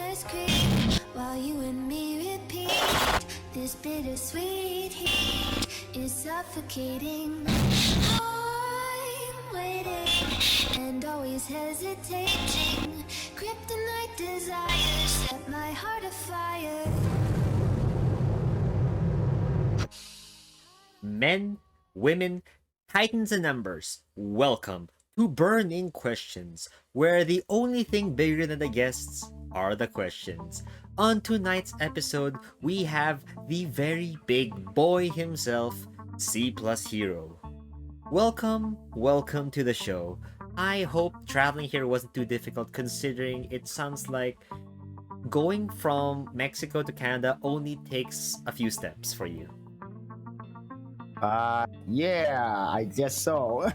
colors creep while you and me repeat. This bittersweet heat is suffocating. I'm waiting and always hesitating. Kryptonite desires set my heart afire. Men, women, titans and numbers, welcome to Burning Questions, where the only thing bigger than the guests are the questions. On tonight's episode, we have the very big boy himself, C Plus Hero. Welcome to the show. I hope traveling here wasn't too difficult considering it sounds like going from Mexico to Canada only takes a few steps for you. Yeah, I guess so.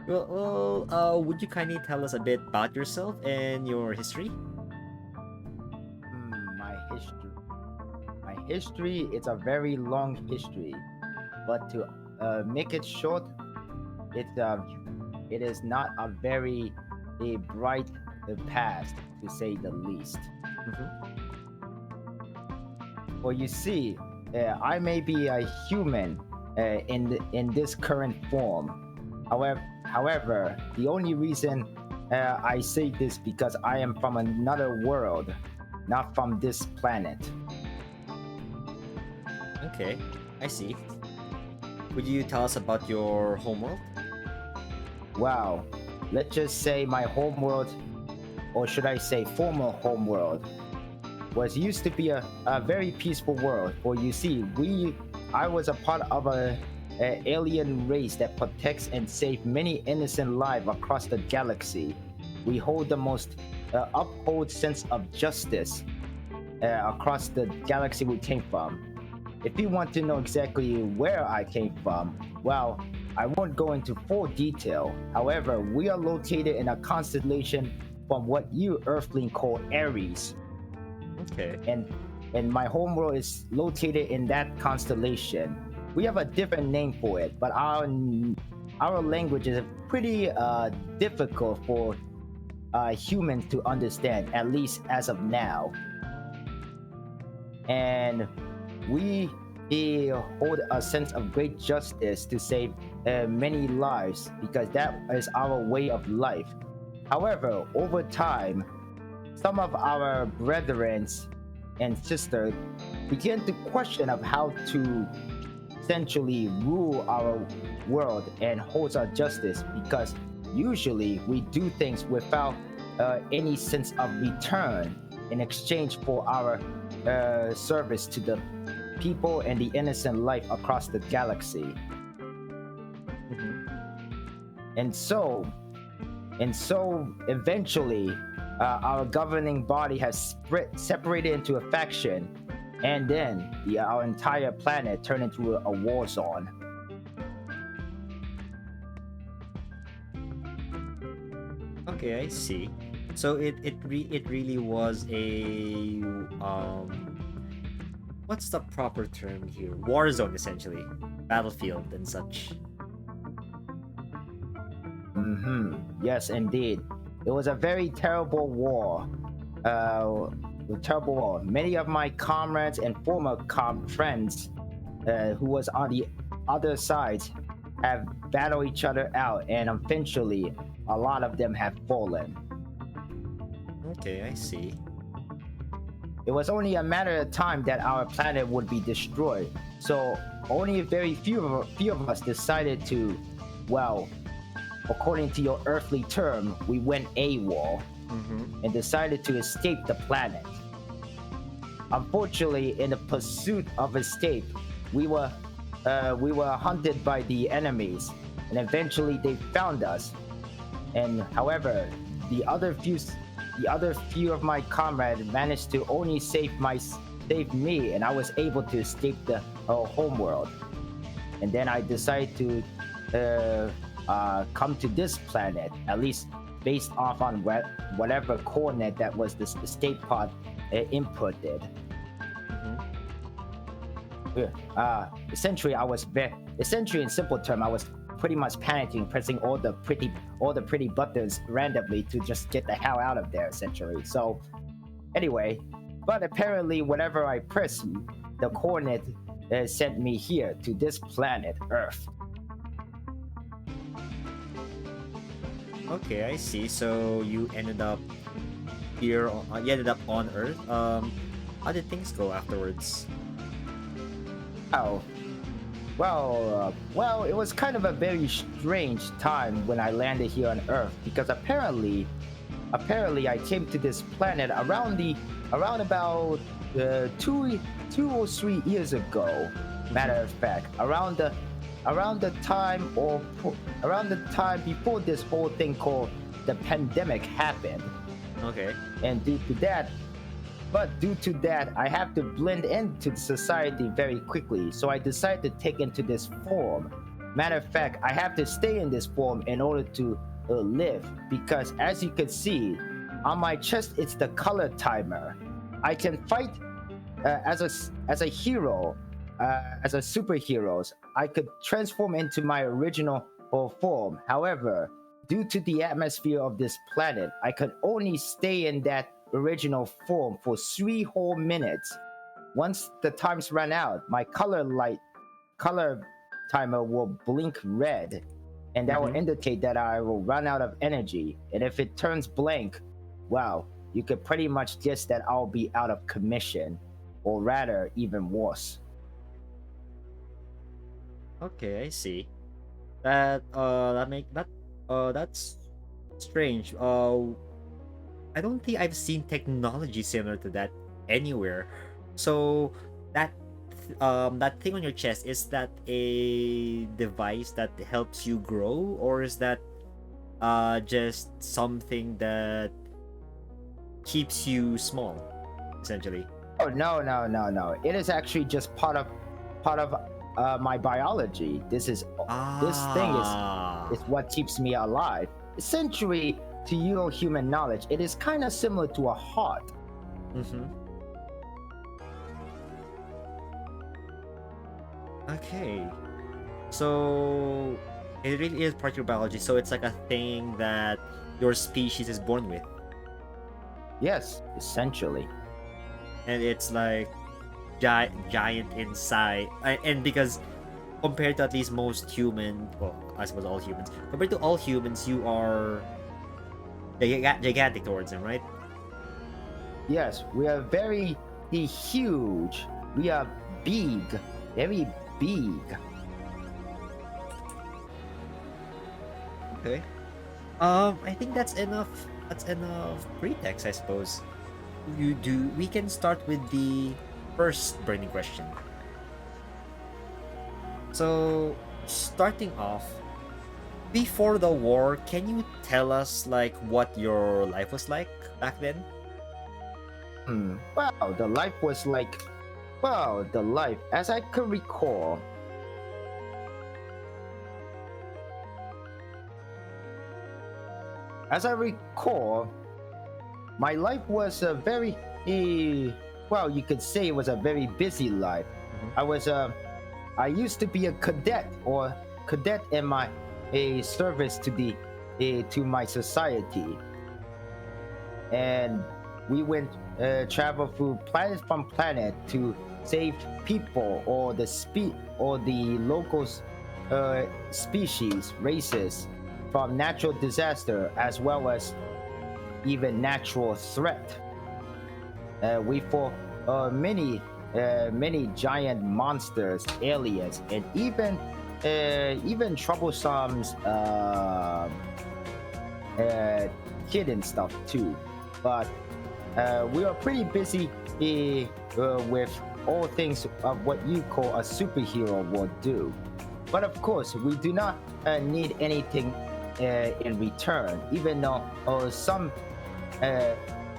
Would you kindly tell us a bit about yourself and your history? My history. My history, it's a very long history, but to make it short, it is not a very bright past, to say the least. Well, you see, I may be a human in this current form. However, the only reason I say this because I am from another world, not from this planet. Okay, I see. Would you tell us about your homeworld? Wow, let's just say my homeworld, or should I say former homeworld, was used to be a very peaceful world. For you see, I was a part of a alien race that protects and saves many innocent lives across the galaxy. We hold the most uphold sense of justice across the galaxy we came from. If you want to know exactly where I came from, well, I won't go into full detail. However, we are located in a constellation from what you Earthling call Aries. Okay. And my homeworld is located in that constellation. We have a different name for it, but our language is pretty difficult for humans to understand, at least as of now. And we hold a sense of great justice to save many lives because that is our way of life. However, over time, some of our brethren and sisters begin to question of how to essentially rule our world and hold our justice, because usually we do things without any sense of return in exchange for our service to the people and the innocent life across the galaxy. And so eventually our governing body has separated into a faction, and then our entire planet turned into a war zone. Okay, I see. So it really was a what's the proper term here? War zone, essentially, battlefield and such. Yes, indeed. It was a very terrible war. Terrible war. Many of my comrades and former friends who was on the other side have battled each other out, and eventually a lot of them have fallen. Okay, I see. It was only a matter of time that our planet would be destroyed. So only very few of us decided to, well, according to your earthly term, we went AWOL and decided to escape the planet. Unfortunately, in the pursuit of escape, we were hunted by the enemies, and eventually they found us. And however, the other few of my comrades managed to only save me, and I was able to escape the homeworld. And then I decided to come to this planet, at least based off on whatever coordinate that was the escape pod inputted. Essentially, in simple term, I was pretty much panicking, pressing all the pretty buttons randomly to just get the hell out of there, essentially. So anyway, but apparently whenever I press the coordinate sent me here to this planet Earth. Okay, I see. So you ended up here. You ended up on Earth. How did things go afterwards? Oh, well, it was kind of a very strange time when I landed here on Earth, because apparently I came to this planet around about 2 or 3 years ago. Matter of fact, around the time before this whole thing called the pandemic happened. Okay. And due to that, I have to blend into society very quickly. So I decided to take into this form. Matter of fact, I have to stay in this form in order to live, because as you can see on my chest, it's the color timer. I can fight as a hero, as a superhero. I could transform into my original form. However, due to the atmosphere of this planet, I could only stay in that original form for 3 whole minutes. Once the times run out, my color timer will blink red, and that will indicate that I will run out of energy. And if it turns blank, well, you could pretty much guess that I'll be out of commission, or rather, even worse. Okay, I see. That's strange. I don't think I've seen technology similar to that anywhere. So that thing on your chest, is that a device that helps you grow, or is that just something that keeps you small, essentially? Oh no! It is actually just part of my biology. This thing is what keeps me alive. Essentially, to your human knowledge, it is kind of similar to a heart. Okay, so it really is part of your biology. So it's like a thing that your species is born with. Yes, essentially. And it's like giant inside, and because compared to at least most human, well, I suppose all humans, compared to all humans, you are gigantic towards them, right? Yes, we are very huge. We are big, very big. Okay. I think that's enough. That's enough pretext, I suppose. We can start with the first burning question. So, starting off, before the war, can you tell us like what your life was like back then? Wow, the life was like, as I could recall. As I recall, my life was a very, you could say it was a very busy life. I used to be a cadet in my service to my society, and we went travel through planet from planet to save people or the local species, races from natural disaster, as well as even natural threat. We fought many giant monsters, aliens, and even troublesome hidden stuff too. But we are pretty busy with all things of what you call a superhero would do. But of course, we do not need anything in return, even though some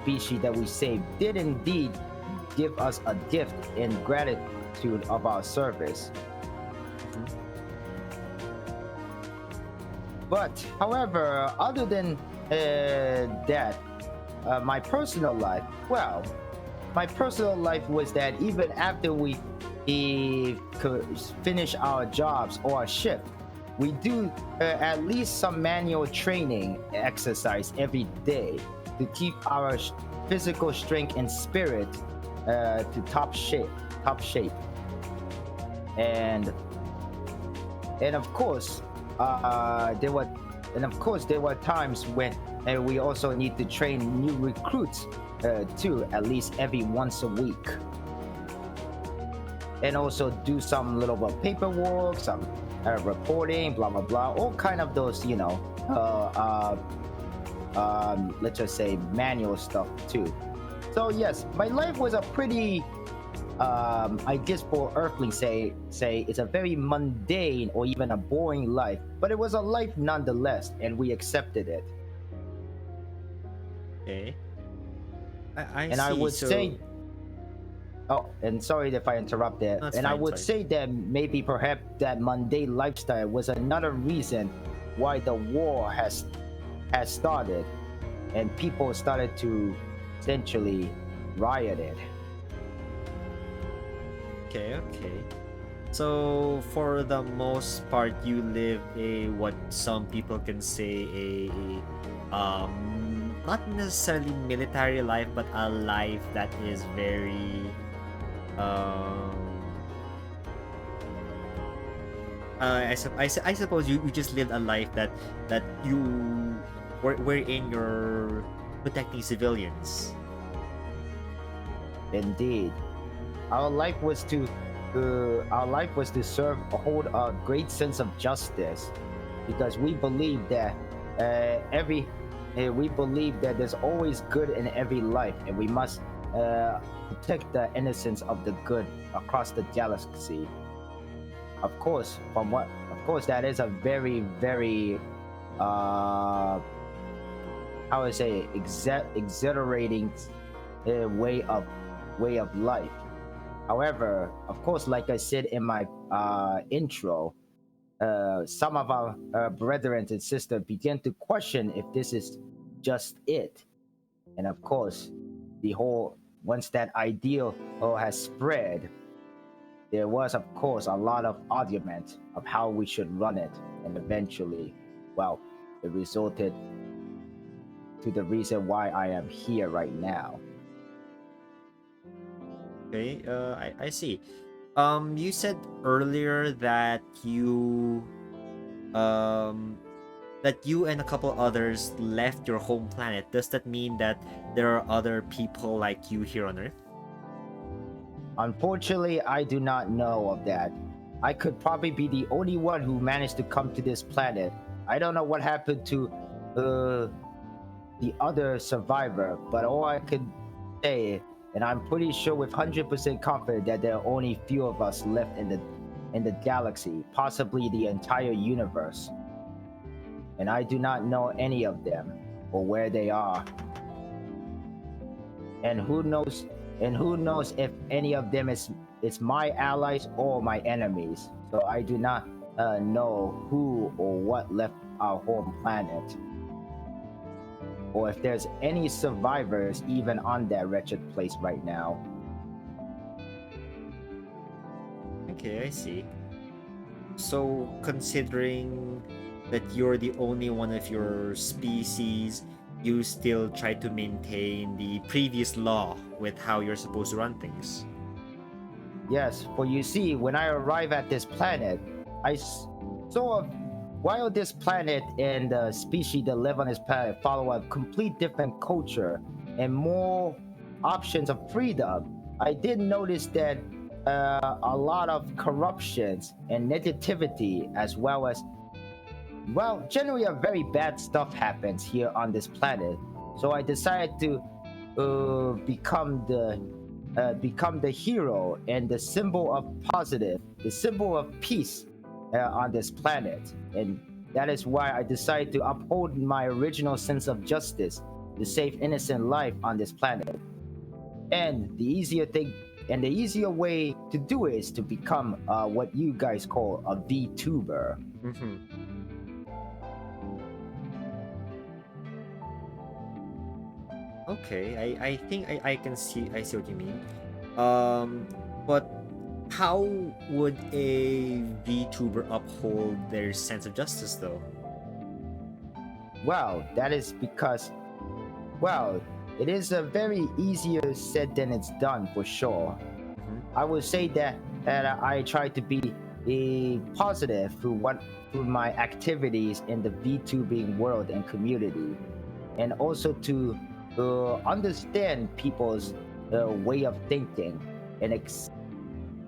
species that we saved did indeed give us a gift in gratitude of our service. But however, other than that, my personal life was that even after we could finish our jobs or our shift, we do at least some manual training exercise every day to keep our physical strength and spirit to top shape. And of course, there were times when we also need to train new recruits too, at least every once a week, and also do some little paperwork, some reporting, blah blah blah, all kind of those, let's just say manual stuff too. So yes, my life was a pretty I guess for Earthlings say it's a very mundane or even a boring life, but it was a life nonetheless, and we accepted it. Okay. I And see. I would So say, oh, and sorry if I interrupt there. that's And I fine. would Sorry. say that maybe perhaps that mundane lifestyle was another reason why the war has started, and people started to essentially rioted. Okay. Okay. So for the most part, you live a what some people can say not necessarily military life, but a life that is very um I suppose you just lived a life that you wherein you're protecting civilians. Indeed, our life was to serve, hold a great sense of justice, because we believe that every we believe that there's always good in every life, and we must protect the innocence of the good across the galaxy. Of course, that is a very very how would I say exhilarating way of life. However, of course, like I said in my intro, some of our brethren and sisters began to question if this is just it. And of course, the whole once that ideal has spread, there was, of course, a lot of argument of how we should run it, and eventually, well, it resulted to the reason why I am here right now. Okay, I see. You said earlier that um you and a couple others left your home planet. Does that mean that there are other people like you here on Earth? Unfortunately, I do not know of that. I could probably be the only one who managed to come to this planet. I don't know what happened to the other survivor, but all I could say, and I'm pretty sure with 100% confident, that there are only few of us left in the galaxy, possibly the entire universe. And I do not know any of them or where they are. And who knows if any of them is my allies or my enemies. So I do not know who or what left our home planet, or if there's any survivors even on that wretched place right now. Okay, I see. So, considering that you're the only one of your species, you still try to maintain the previous law with how you're supposed to run things. Yes, for you see, when I arrive at this planet, I saw while this planet and the species that live on this planet follow a complete different culture and more options of freedom, I did notice that a lot of corruptions and negativity, as well as, well, generally a very bad stuff happens here on this planet. So I decided to become the hero and the symbol of positive, the symbol of peace on this planet. And that is why I decided to uphold my original sense of justice to save innocent life on this planet. And the easier way to do it is to become what you guys call a VTuber. Mm-hmm. Okay, I think I can see what you mean. But How would a VTuber uphold their sense of justice, though? Well, that is because, well, it is a very easier said than it's done for sure. Mhm. I would say that I try to be a positive through my activities in the VTubing world and community, and also to understand people's way of thinking and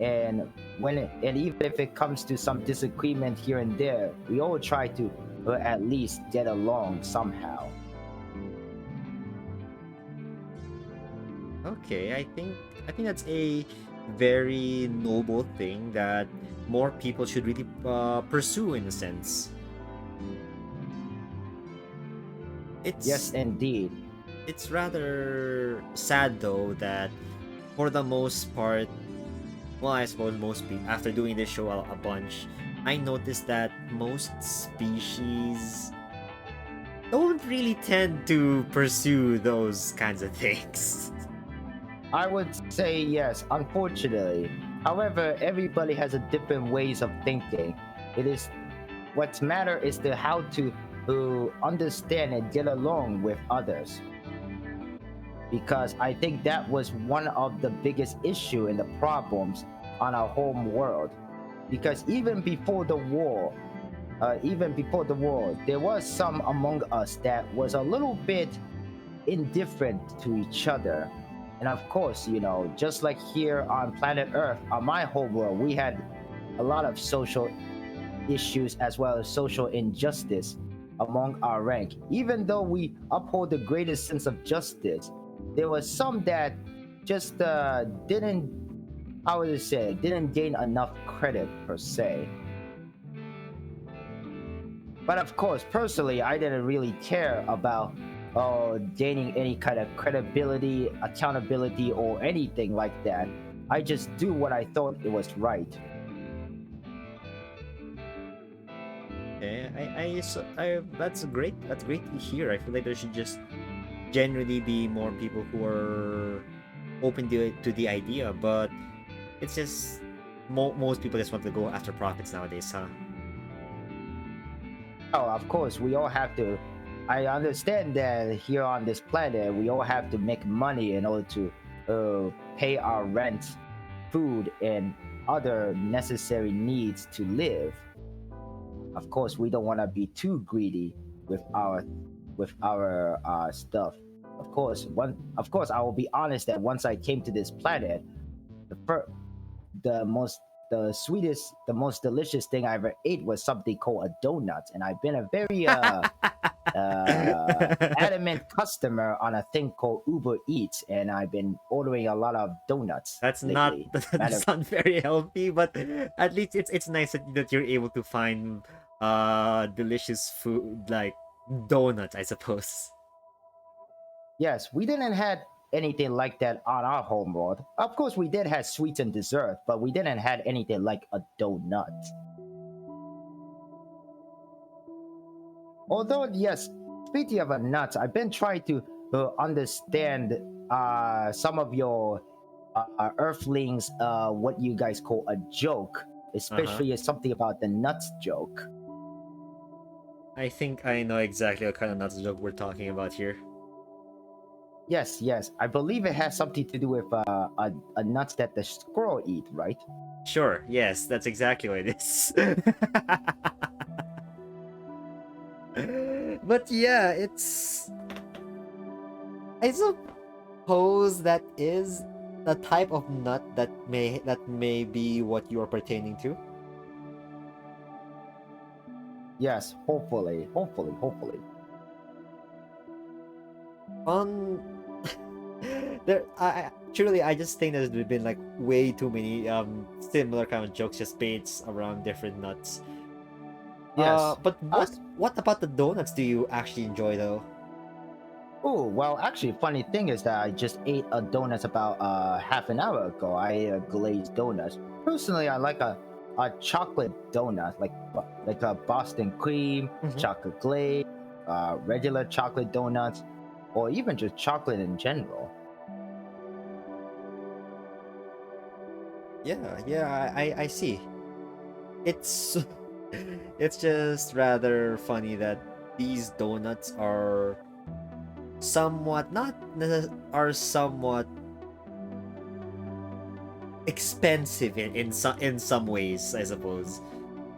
and and even if it comes to some disagreement here and there, we all try to at least get along somehow. Okay, I think that's a very noble thing that more people should really pursue in a sense. Yes, It's indeed. it's rather sad though that for the most part, well, I suppose most people after doing this show a bunch, I noticed that most species don't really tend to pursue those kinds of things. I would say yes, unfortunately. However, everybody has a different ways of thinking. It is what's matter is the how to understand and get along with others. Because I think that was one of the biggest issue and the problems on our home world. Because even before the war, there was some among us that was a little bit indifferent to each other. And of course, you know, just like here on planet Earth, on my home world, we had a lot of social issues as well as social injustice among our rank. Even though we uphold the greatest sense of justice, there was some that just didn't, I would say, didn't gain enough credit per se. But of course, personally, I didn't really care about gaining any kind of credibility, accountability, or anything like that. I just do what I thought it was right. Okay, that's great. That's great to hear. I feel like there should just generally be more people who are open to the idea, but it's just most people just want to go after profits nowadays, huh? Oh, of course, we all have to. I understand that here on this planet, we all have to make money in order to pay our rent, food, and other necessary needs to live. Of course, we don't want to be too greedy with our stuff. Of course, I will be honest that once I came to this planet, the fir- the most the sweetest, the most delicious thing I ever ate was something called a donut, and I've been a very adamant customer on a thing called Uber Eats, and I've been ordering a lot of donuts That's not lately. Matter that's not very healthy, but at least it's nice that you're able to find delicious food like donuts, I suppose. Yes, we didn't had anything like that on our home world. Of course, we did have sweets and dessert, but we didn't had anything like a donut. Although, yes, speaking of nuts, I've been trying to understand some of your Earthlings, what you guys call a joke, Uh-huh. especially something about the nuts joke. I think I know exactly what kind of nuts joke we're talking about here. Yes, yes, I believe it has something to do with a nuts that the squirrel eat, right? Sure, yes, that's exactly what it is. But yeah, it's I suppose that is the type of nut that may be what you are pertaining to. Yes, hopefully. Um, truly I just think there's been like way too many similar kind of jokes just based around different nuts. Yes. But Us. what about the donuts do you actually enjoy though? Oh, well, actually, funny thing is that I just ate a donut about half an hour ago. I ate a glazed donut. Personally, I like a chocolate donut, like a Boston cream, Mhm. chocolate glaze, regular chocolate donuts, or even just chocolate in general. Yeah, I see. It's it's just rather funny that these donuts are somewhat are somewhat expensive in some ways, I suppose.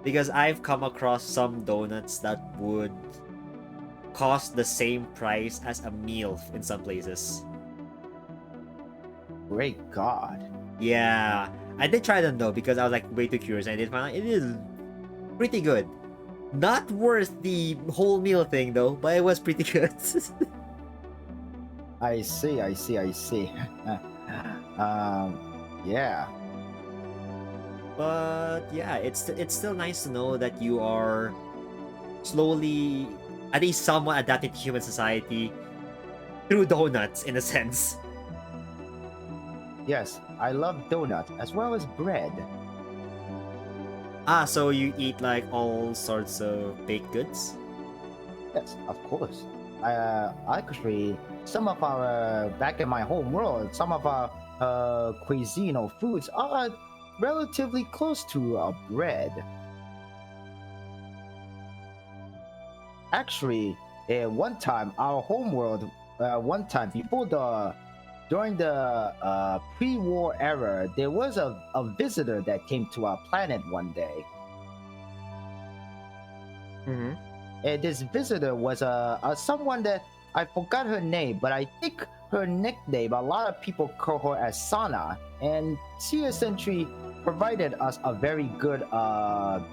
Because I've come across some donuts that would cost the same price as a meal in some places. Great God. Yeah, I did try them though because I was like way too curious. And I did find out it is pretty good. Not worth the whole meal thing though, but it was pretty good. I see. Yeah. But yeah, it's still nice to know that you are slowly, at least somewhat adapting to human society through donuts in a sense. Yes, I love donuts as well as bread. Ah, so you eat like all sorts of baked goods? Yes, of course. Actually, some of our back in my home world, some of our cuisine or foods are relatively close to bread. Actually, one time, our home world, one time before the during the pre-war era, there was a visitor that came to our planet one day. Mm-hmm. This visitor was someone that I forgot her name, but I think her nickname, a lot of people call her as Sana, and she essentially provided us a very good um,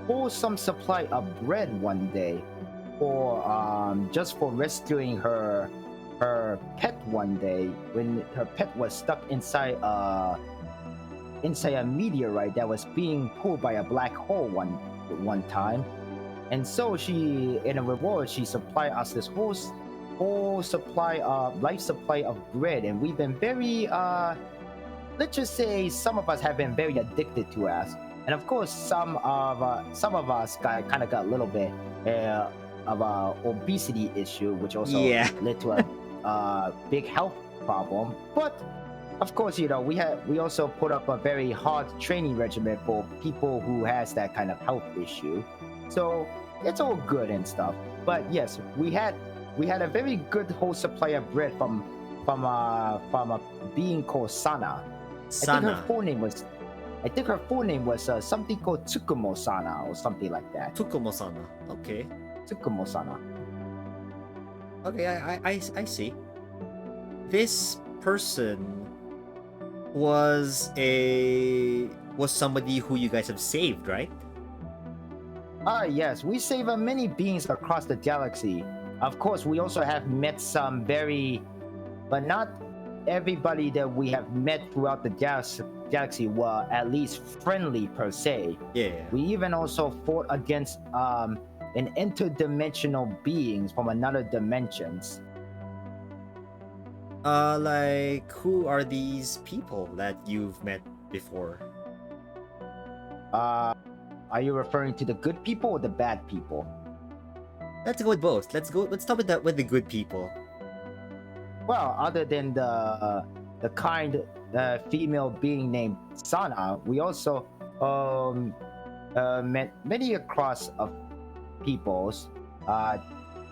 wholesome supply of bread one day for just for rescuing her pet one day when her pet was stuck inside a meteorite that was being pulled by a black hole one time. And so she, in a reward, she supplied us this whole supply of life supply of bread, and we've been very let's just say some of us have been very addicted to us, and of course some of us kind of got a little bit of a obesity issue, which also Yeah. led to a big health problem. But of course, we also put up a very hard training regimen for people who has that kind of health issue. So it's all good and stuff. But yes, we had a very good whole supply of bread from a being called Sana. Sana. I think her full name was something called Tsukumo Sana or something like that. Tukumo-sana. Okay. Tsukumo Sana. Okay, I see. This person was somebody who you guys have saved, right? Ah, yes, we save many beings across the galaxy. Of course, we also have met some but not everybody that we have met throughout the galaxy were at least friendly per se. Yeah. We even also fought against an interdimensional beings from another dimensions. Like who are these people that you've met before? Are you referring to the good people or the bad people? Let's go with both. Let's start with the good people. Well, other than the kind female being named Sana, we also met many across of peoples.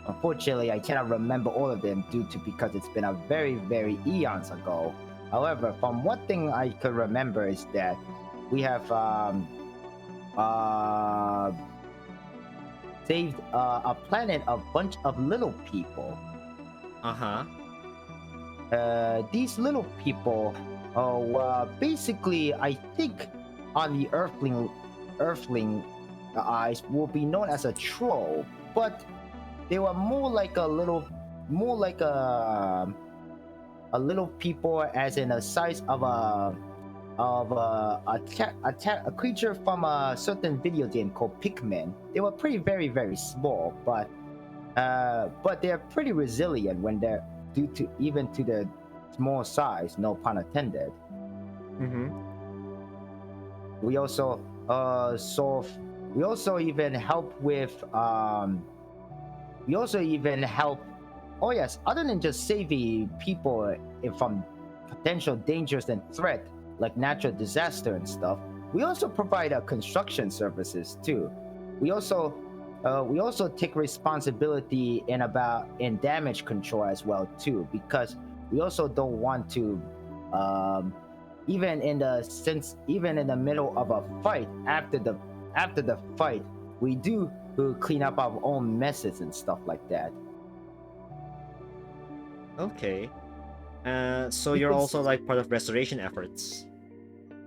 Unfortunately, I cannot remember all of them because it's been a very, very eons ago. However, from one thing I could remember is that we have saved a planet of bunch of little people. Uh-huh. These little people were basically, I think, on the Earthling eyes, will be known as a troll, but they were more like a little people, as in the size of a creature from a certain video game called Pikmin. They were pretty very, very small, but they're pretty resilient when they're due to even to the small size, no pun intended. Mm-hmm. We also we also even help with oh yes, other than just saving people from potential dangers and threat, like natural disaster and stuff, we also provide construction services too. We also take responsibility in damage control as well too, because we also don't want to, um, even in the middle of a fight, after the fight, we do clean up our own messes and stuff like that. Okay. So You you're could also like part of restoration efforts.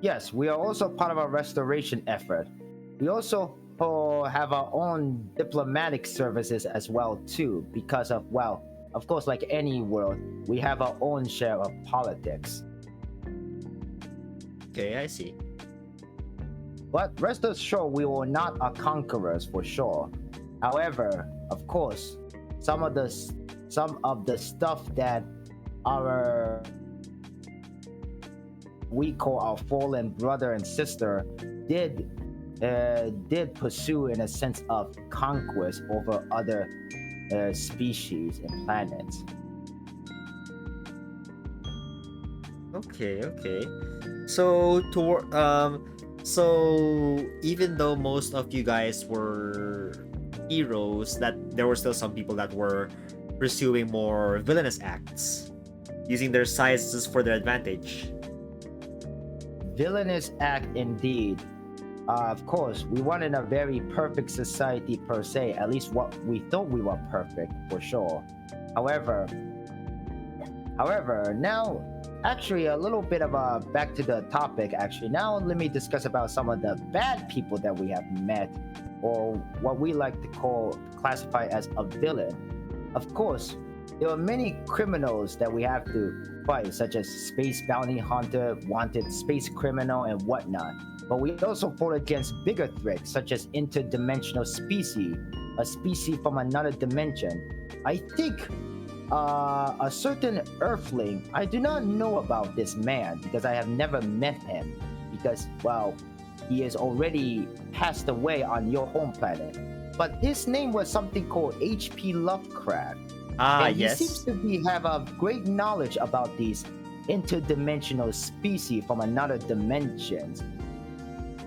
Yes, we are also part of a restoration effort. We also have our own diplomatic services as well too, because of course, like any world, we have our own share of politics. Okay, I see. But rest assured, we were not a conquerors for sure. However, of course, some of the stuff that our we call our fallen brother and sister did pursue in a sense of conquest over other species and planets. Okay, okay. So so even though most of you guys were heroes, that there were still some people that were pursuing more villainous acts, using their sizes for their advantage. Villainous act indeed. Of course, we wanted a very perfect society per se, at least what we thought we were perfect for sure. However, now actually a little bit of a back to the topic actually. Now let me discuss about some of the bad people that we have met, or what we like to classify as a villain. Of course, there are many criminals that we have to fight, such as space bounty hunter, wanted space criminal, and whatnot. But we also fought against bigger threats, such as interdimensional species, a species from another dimension. I think a certain Earthling. I do not know about this man because I have never met him. Because he is already passed away on your home planet. But his name was something called H.P. Lovecraft. And Yes. he seems to have a great knowledge about these interdimensional species from another dimensions,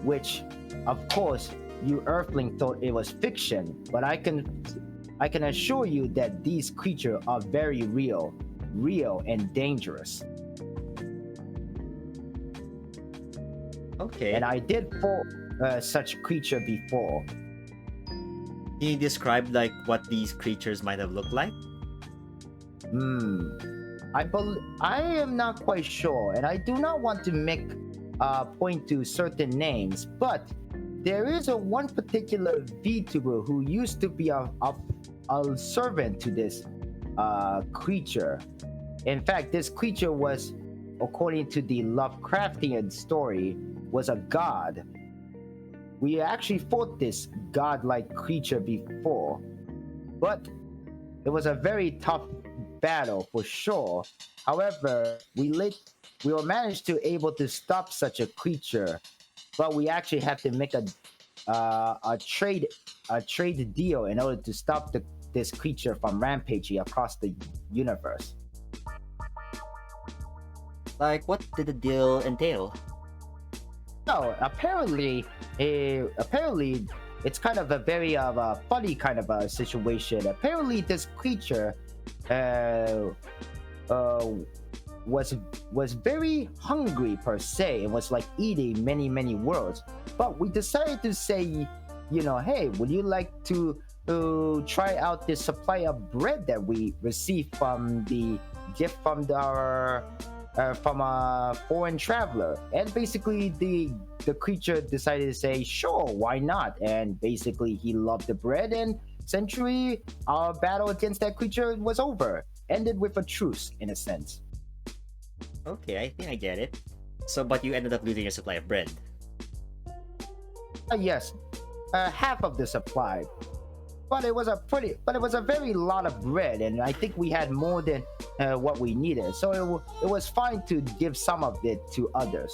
which, of course, you Earthling thought it was fiction, but I can assure you that these creatures are very real and dangerous. Okay. And I did fought such creature before. Can you describe like what these creatures might have looked like? I am not quite sure, and I do not want to make point to certain names, but there is one particular VTuber who used to be a servant to this creature. In fact, this creature was, according to the Lovecraftian story, was a god. We actually fought this godlike creature before, but it was a very tough battle for sure. However, we were managed to able to stop such a creature, but we actually had to make a trade deal in order to stop this creature from rampaging across the universe. Like, what did the deal entail? So apparently it's kind of a very funny kind of a situation. Apparently, this creature was very hungry per se, and was like eating many worlds. But we decided to say, hey, would you like to try out this supply of bread that we received from the gift from from a foreign traveler? And basically the creature decided to say, sure, why not? And basically he loved the bread, and essentially our battle against that creature was over, ended with a truce in a sense. Okay, I think I get it. So, but you ended up losing your supply of bread. Yes, half of the supply, but it was a very lot of bread, and I think we had more than what we needed, so it was fine to give some of it to others.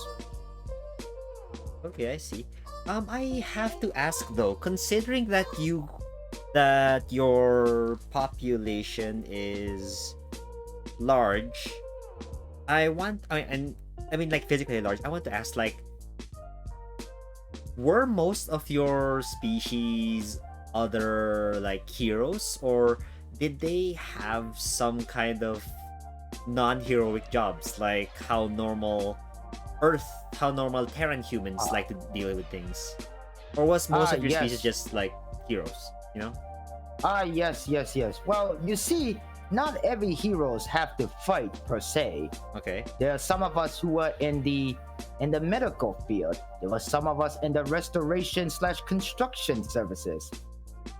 Okay, I see. I have to ask though, considering that your population is large, and I mean, like physically large. I want to ask, like, were most of your species other like heroes, or did they have some kind of non-heroic jobs, like how normal Terran humans like to deal with things? Or was most of your species Yes. just like heroes, you know? Yes. Well, you see, not every heroes have to fight per se. Okay. There are some of us who are in the medical field. There were some of us in the restoration/construction services.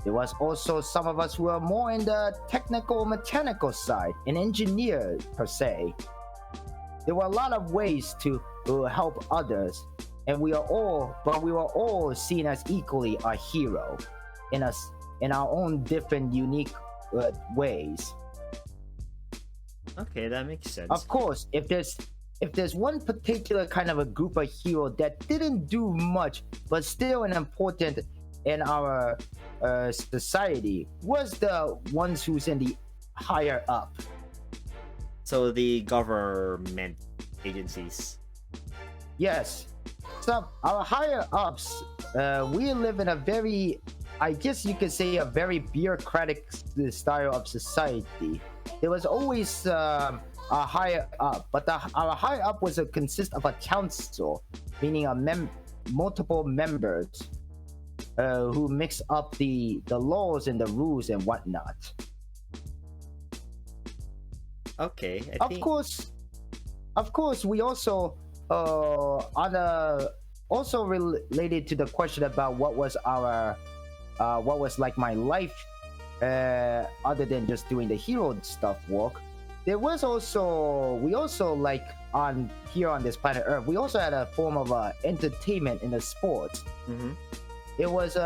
There was also some of us who are more in the technical mechanical side, an engineer per se. There were a lot of ways to help others, and we were all seen as equally a hero in us in our own different unique ways. Okay, that makes sense. Of course, if there's one particular kind of a group of hero that didn't do much but still an important in our society, was the ones who's in the higher up. So the government agencies. Yes, some our higher ups. We live in a very, I guess you could say, a very bureaucratic style of society. There was always a higher up, but our higher up was consist of a council, meaning multiple members who mix up the laws and the rules and whatnot. Okay, I think... Of course, we also also related to the question about what was like my life other than just doing the hero stuff work. There was also like on this planet Earth, we also had a form of entertainment in the sports. Mm-hmm. It was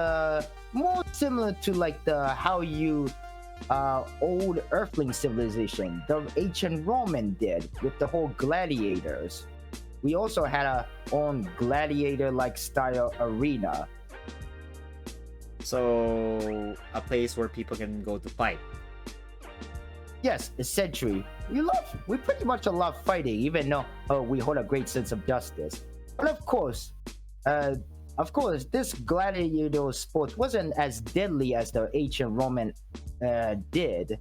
more similar to like the how you old Earthling civilization, the ancient Roman did with the whole gladiators. We also had our own gladiator-like style arena. So a place where people can go to fight. Yes, essentially. We pretty much love fighting, even though we hold a great sense of justice. But of course, this gladiator sport wasn't as deadly as the ancient Roman did.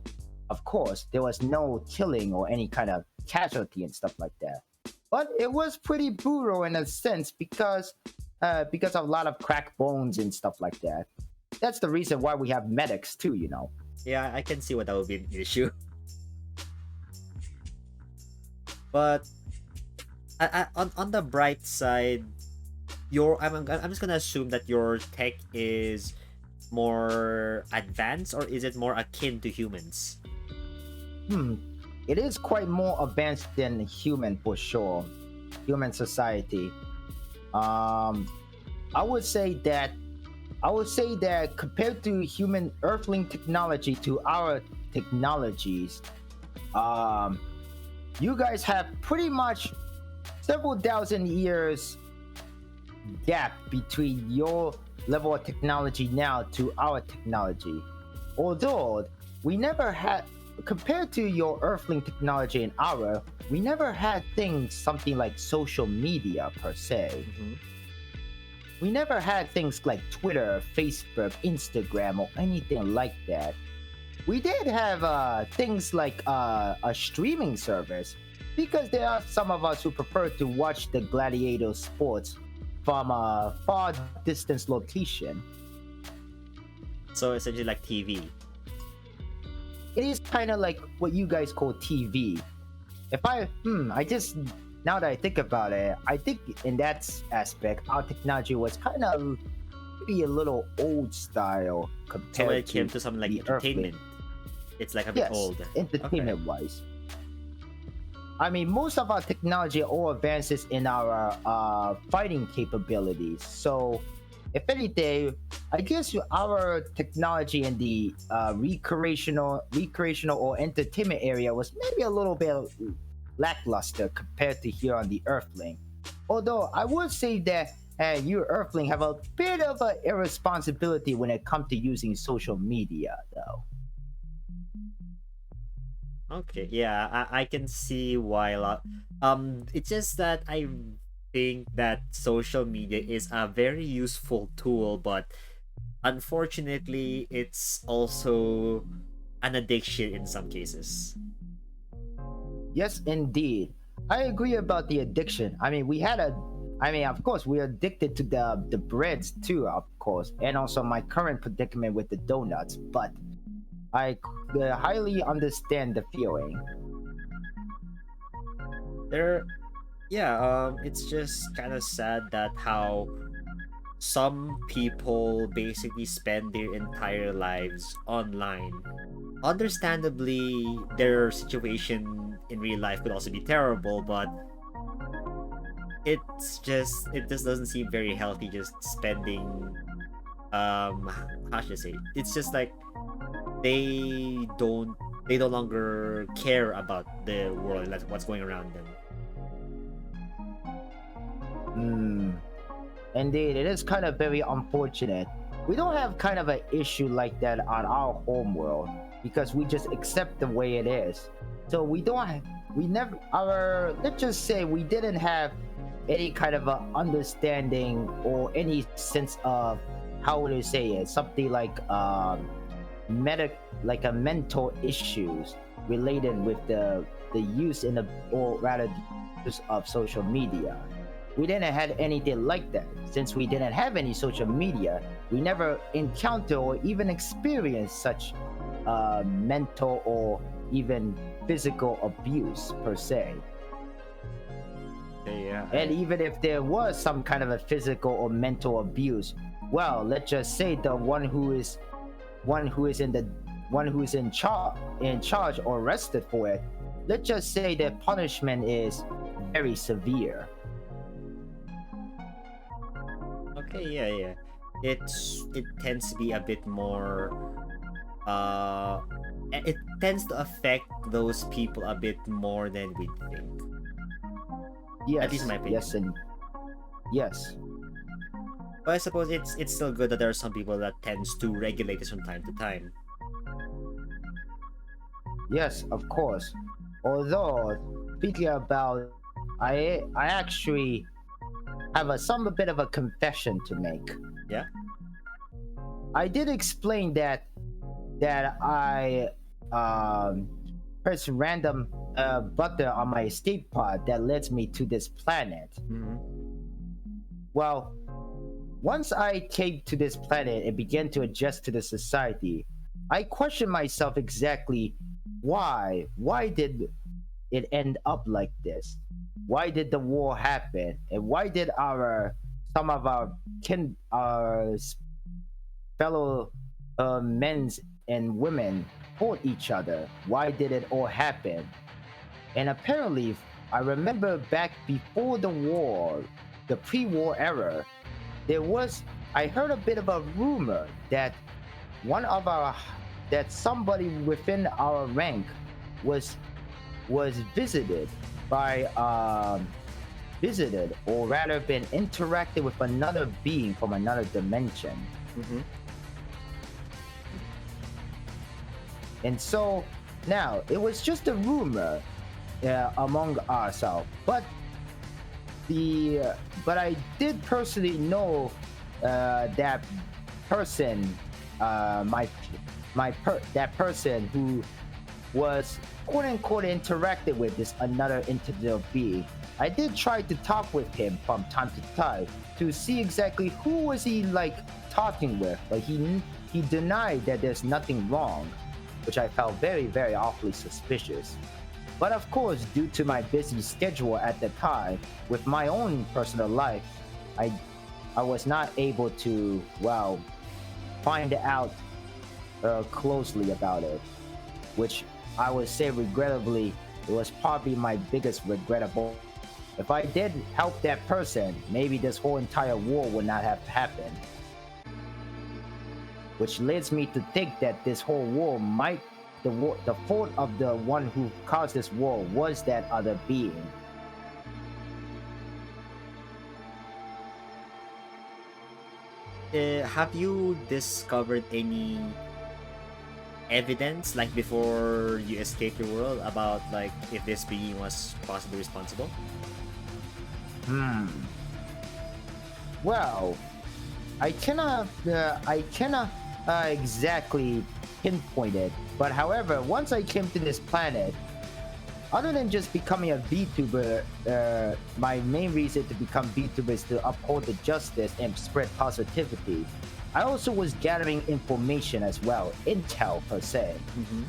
Of course, there was no killing or any kind of casualty and stuff like that. But it was pretty brutal in a sense because of a lot of cracked bones and stuff like that. That's the reason why we have medics too, you know. Yeah, I can see what that would be an issue. But on the bright side, I'm just gonna assume that your tech is more advanced, or is it more akin to humans? It is quite more advanced than human for sure. Human society. I would say that compared to human Earthling technology to our technologies, you guys have pretty much several thousand years gap between your level of technology now to our technology. Although we never had, compared to your Earthling technology and we never had something like social media per se. Mm-hmm. We never had things like Twitter, Facebook, Instagram, or anything like that. We did have things like a streaming service, because there are some of us who prefer to watch the gladiator sports from a far distance location. So essentially like TV. It is kind of like what you guys call TV. Now that I think about it, I think in that aspect, our technology was kind of maybe a little old style compared So when it came to something like the entertainment, it's like a bit old. Entertainment wise. I mean, most of our technology all advances in our fighting capabilities. So, if anything, I guess our technology in the recreational or entertainment area was maybe a little bit lackluster compared to here on the Earthling. Although I would say that you Earthling have a bit of an irresponsibility when it comes to using social media, though. Okay, yeah, I can see why a lot. It's just that I think that social media is a very useful tool, but unfortunately, it's also an addiction in some cases. Yes, indeed. I agree about the addiction. I mean, we had a. I mean, of course, we're addicted to the breads too, of course, and also my current predicament with the donuts. But I highly understand the feeling. There, yeah, it's just kind of sad that how some people basically spend their entire lives online. Understandably, their situation in real life could also be terrible, but it just doesn't seem very healthy just spending how should I say? It's just like they no longer care about the world, like what's going around them. Hmm. Indeed, it is kind of very unfortunate. We don't have kind of an issue like that on our home world because we just accept the way it is. So we don't, we never, our, let's just say we didn't have any kind of a understanding or any sense of, how would I say it, something like like a mental issues related with the use in the, or rather the use of social media. We didn't have anything like that. Since we didn't have any social media, we never encounter or even experience such mental or even physical abuse per se. Yeah, And even if there was some kind of a physical or mental abuse, well, let's just say the one who is in the one who is in charge or arrested for it, let's just say that punishment is very severe. okay, yeah, yeah. It tends to be a bit more uh it tends to affect those people a bit more than we think. At least in Yes, my opinion. yes, and yes, But I suppose it's still good that there are some people that tends to regulate this from time to time. yes, of course. Although speaking about, I actually have some bit of a confession to make. Yeah? I did explain that I um, press random button on my escape pod that leads me to this planet. Mm-hmm. Well, once I came to this planet and began to adjust to the society, I questioned myself exactly why. Why did it end up like this? Why did the war happen? And why did our some of our fellow men and women fought each other? Why did it all happen? And apparently, I remember back before the war, the pre-war era, there was I heard a bit of a rumor that one of our that somebody within our rank was visited by visited or rather been interacted with another being from another dimension. Mm-hmm. And so now it was just a rumor among ourselves, but the but I did personally know that person, that person who was quote unquote interacted with this another interdimensional being. I did try to talk with him from time to time to see exactly who was he like talking with, but he denied that there's nothing wrong, which I felt very awfully suspicious. But of course, due to my busy schedule at the time with my own personal life, I I was not able to, well, find out closely about it, which I would say regrettably, it was probably my biggest regrettable. If I did help that person, maybe this whole entire war would not have happened. Which leads me to think that this whole war might, the fault of the one who caused this war was that other being. Have you discovered evidence, like before you escape your world, about like if this being was possibly responsible? Hmm. Well, I cannot exactly pinpoint it. But however, once I came to this planet, other than just becoming a VTuber, my main reason to become VTuber is to uphold the justice and spread positivity. I also was gathering information as well, intel per se. Mm-hmm.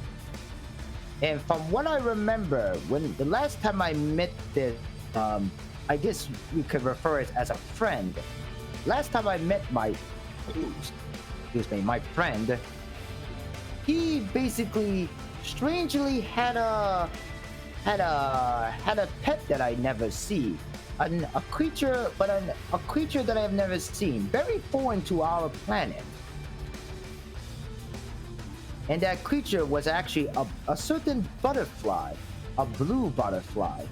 And from what I remember, when the last time I met this, I guess we could refer it as a friend. Last time I met my friend, he basically strangely had a pet that I never see, a creature that I have never seen, very foreign to our planet. And that creature was actually a certain butterfly, a blue butterfly.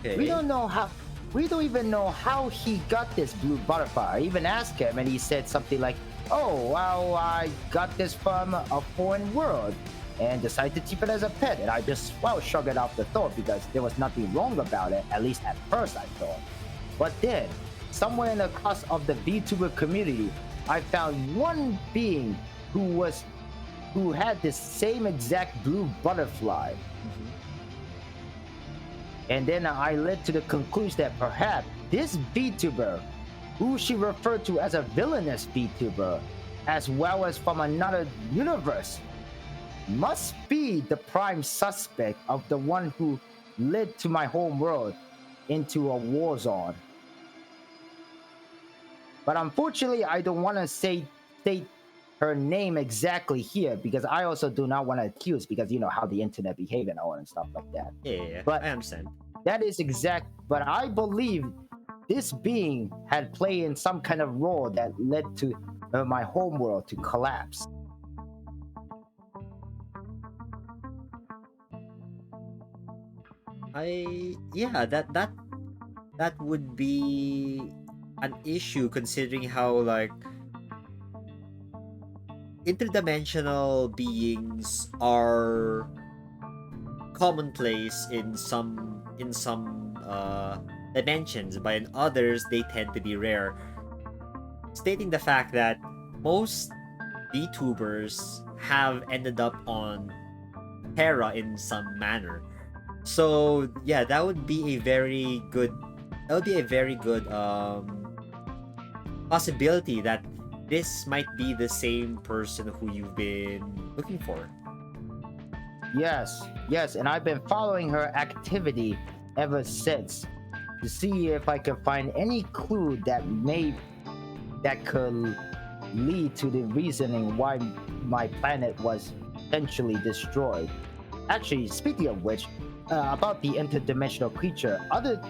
Okay. We don't even know how he got this blue butterfly. I even asked him, and he said something like, "Oh, well, I got this from a foreign world and decided to keep it as a pet." And I just, shrugged it off the thought because there was nothing wrong about it, at least at first I thought. But then, somewhere in the crust of the VTuber community, I found one being who had this same exact blue butterfly. Mm-hmm. And then I led to the conclusion that perhaps this VTuber, who she referred to as a villainous VTuber, as well as from another universe, must be the prime suspect of the one who led to my home world into a war zone. But unfortunately, I don't want to state her name exactly here because I also do not want to accuse, because you know how the internet behave and all and stuff like that. Yeah, But I understand. that is exact. But I believe this being had played in some kind of role that led to my homeworld to collapse. That would be an issue, considering how like interdimensional beings are commonplace in some dimensions, but in others they tend to be rare, stating the fact that most VTubers have ended up on Terra in some manner. So yeah, that would be a very good possibility that this might be the same person who you've been looking for. Yes, and I've been following her activity ever since to see if I can find any clue that could lead to the reasoning why my planet was eventually destroyed. Actually, speaking of which, about the interdimensional creature, other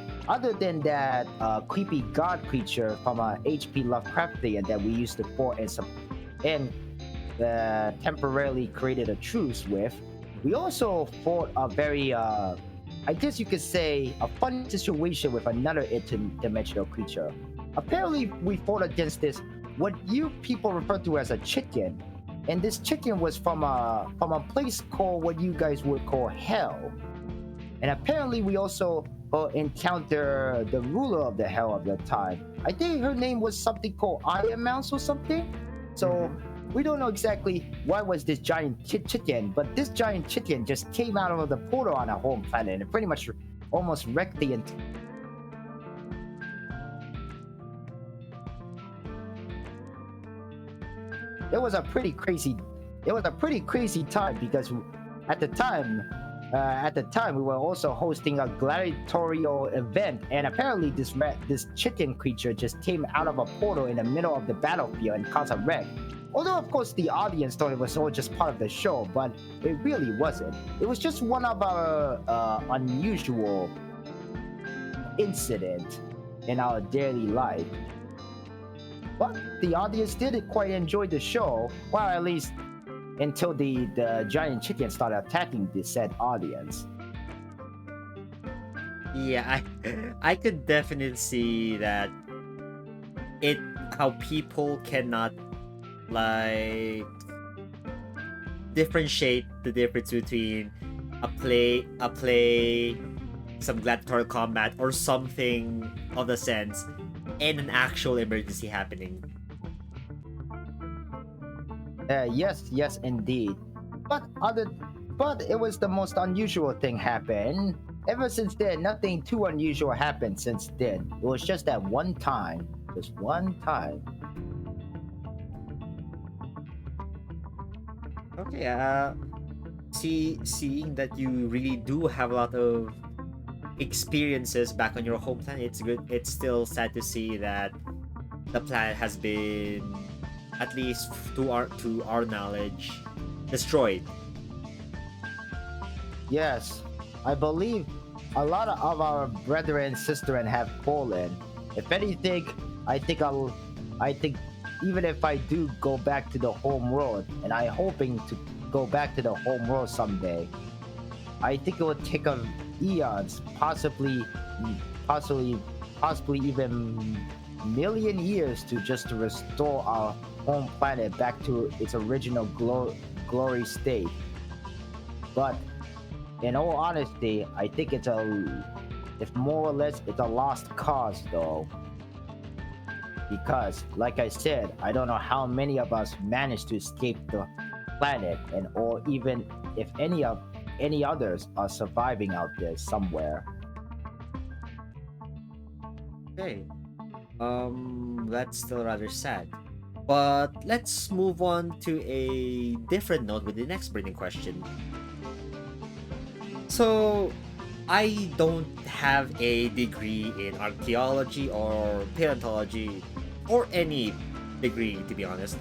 than that creepy god creature from H.P. Lovecraftian that we used to fought and temporarily created a truce with, we also fought a very, I guess you could say, a fun situation with another interdimensional creature. Apparently, we fought against this, what you people refer to as a chicken, and this chicken was from a place called what you guys would call hell. And apparently, we also encounter the ruler of the hell of the time. I think her name was something called Iron Mouse or something. So we don't know exactly why was this giant chicken, but this giant chicken just came out of the portal on our home planet and pretty much almost wrecked the entire. It was a pretty crazy time because at the time we were also hosting a gladiatorial event, and apparently this chicken creature just came out of a portal in the middle of the battlefield and caused a wreck. Although of course the audience thought it was all just part of the show, but it really wasn't. It was just one of our unusual incident in our daily life. But the audience did quite enjoy the show, well, at least until the giant chicken started attacking the said audience. Yeah, I could definitely see that how people cannot like differentiate the difference between a play, some gladiatorial combat, or something of the sense, and an actual emergency happening. Yes, indeed. But other, but it was the most unusual thing happened. Ever since then, nothing too unusual happened since then. It was just that one time, just one time. Okay, seeing that you really do have a lot of experiences back on your home planet, it's good. It's still sad to see that the planet has been, at least to our knowledge, destroyed. Yes, I believe a lot of our brethren and sisterin have fallen. If anything, I think even if I do go back to the home world, and I'm hoping to go back to the home world someday, I think it would take eons, possibly, possibly even million years to restore our home planet back to its original glory state. But in all honesty, I think if more or less, it's a lost cause though. Because, like I said, I don't know how many of us managed to escape the planet, and or even if any others are surviving out there somewhere. Okay. That's still rather sad. But let's move on to a different note with the next burning question. So, I don't have a degree in archaeology or paleontology or any degree, to be honest.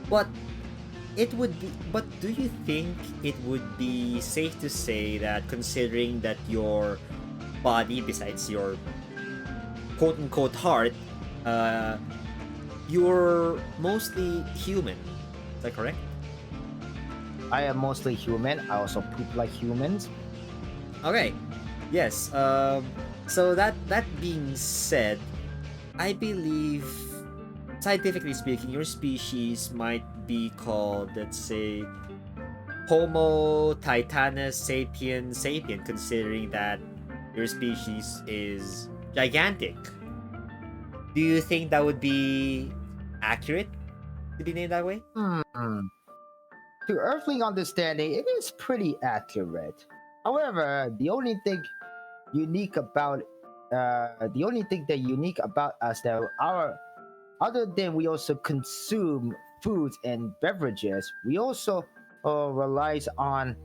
But but do you think it would be safe to say that, considering that your body, besides your quote unquote heart, uh, you're mostly human? Is that correct? I am mostly human. I also poop like humans. Okay. Yes. So that being said, I believe, scientifically speaking, your species might be called, let's say, Homo titanus sapien sapien, considering that your species is gigantic. Do you think that would be accurate to be named that way? To earthly understanding, it is pretty accurate. However, the only thing that unique about us that our other than we also consume foods and beverages, we also relies on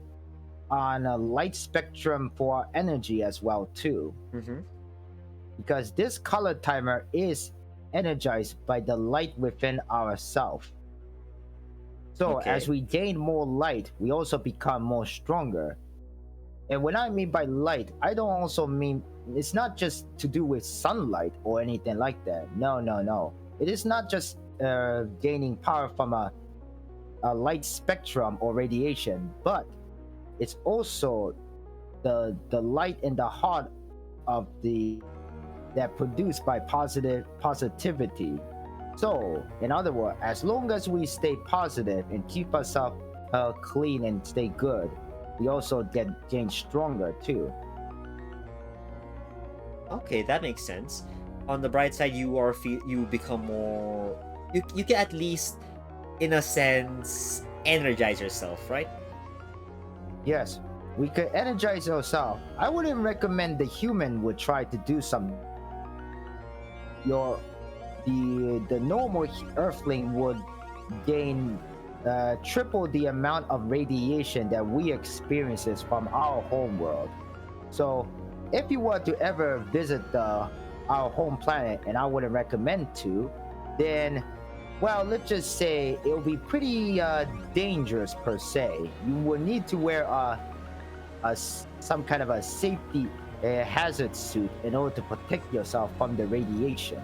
a light spectrum for our energy as well too, Mm-hmm. because this color timer is energized by the light within ourselves. So as Okay. we gain more light, we also become more stronger. And when I mean by light, I don't also mean it's not just to do with sunlight or anything like that. No, no, no. It is not just gaining power from a light spectrum or radiation, but it's also the light in the heart of the that produced by positivity. So, in other words, as long as we stay positive and keep ourselves clean and stay good, we also gain stronger too. Okay, that makes sense. On the bright side, you become more. You can at least, in a sense, energize yourself, right? Yes, we could energize ourselves. I wouldn't recommend the human would try to do some. Your the normal earthling would gain triple the amount of radiation that we experiences from our home world. So if you were to ever visit our home planet, and I wouldn't recommend to, then, well, let's just say it would be pretty dangerous per se. You would need to wear some kind of a safety hazard suit in order to protect yourself from the radiation.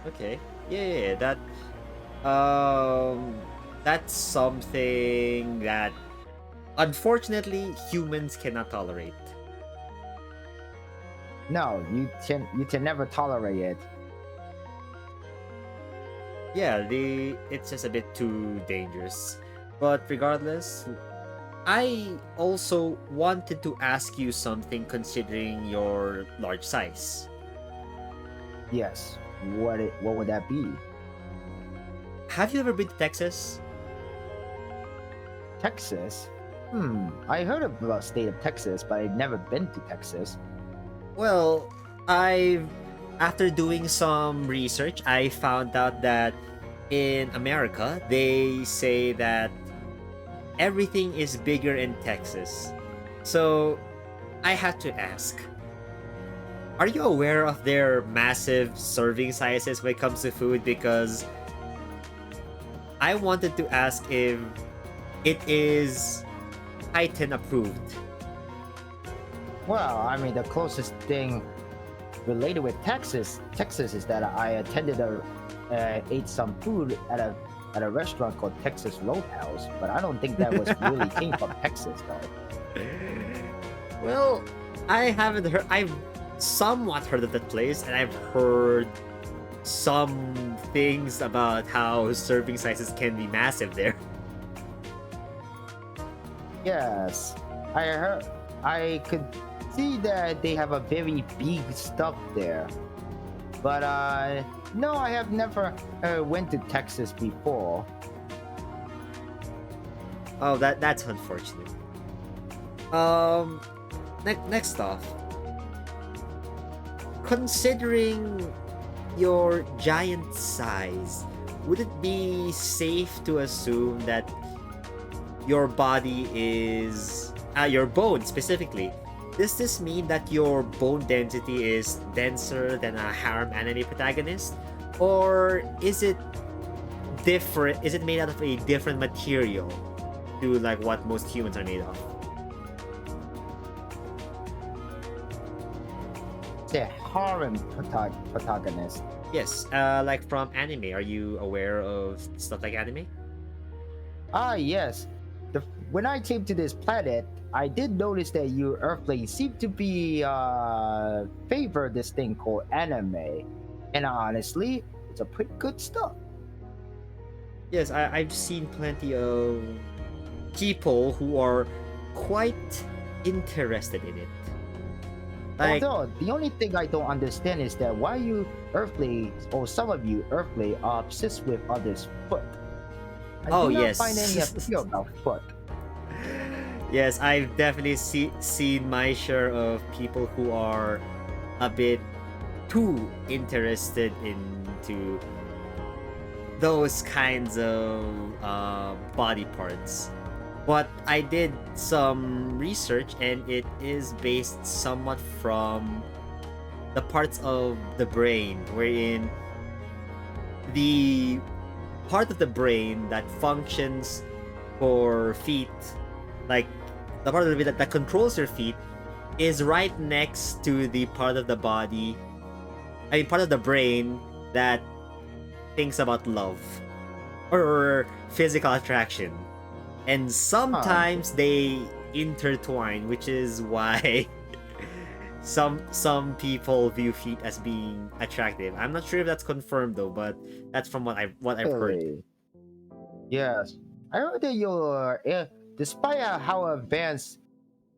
Okay. Yeah. That's something that, unfortunately, humans cannot tolerate. No, you can never tolerate it. Yeah, the it's just a bit too dangerous. But regardless, I also wanted to ask you something considering your large size. Yes. What would that be? Have you ever been to Texas? Texas? I heard about state of Texas, but I've never been to Texas. Well, I've after doing some research, I found out that in America, they say that everything is bigger in Texas. So, I had to ask, are you aware of their massive serving sizes when it comes to food? Because I wanted to ask if it is Titan approved. Well, I mean, the closest thing related with Texas is that I ate some food at a restaurant called Texas Roadhouse, but I don't think that was really came from Texas though. Well, I haven't heard. I've somewhat heard of that place, and I've heard some things about how serving sizes can be massive there. Yes, I could see that they have a very big stuff there, but no, I have never went to Texas before. Oh, that's unfortunate. Next off, considering your giant size, would it be safe to assume that your body is your bone specifically? Does this mean that your bone density is denser than a harem anime protagonist, or is it different? Is it made out of a different material to like what most humans are made of? The harem protagonist. Yes, like from anime. Are you aware of stuff like anime? Ah, yes. When I came to this planet, I did notice that you Earthlings seem to be favor this thing called anime, and honestly, it's a pretty good stuff. Yes, I've seen plenty of people who are quite interested in it. Like, Although the only thing I don't understand is that why you Earthlings or some of you Earthly are obsessed with others' foot. I oh do not yes, find any appeal about foot. yes, I've definitely seen my share of people who are a bit too interested into those kinds of body parts. But I did some research, and it is based somewhat from the parts of the brain wherein the part of the brain that functions for feet, like the part of the brain that controls your feet, is right next to the part of the body, I mean, part of the brain that thinks about love or physical attraction. And sometimes they intertwine, which is why some people view feet as being attractive. I'm not sure if that's confirmed though, but that's from what I've heard. Really? Yes. I heard that despite how advanced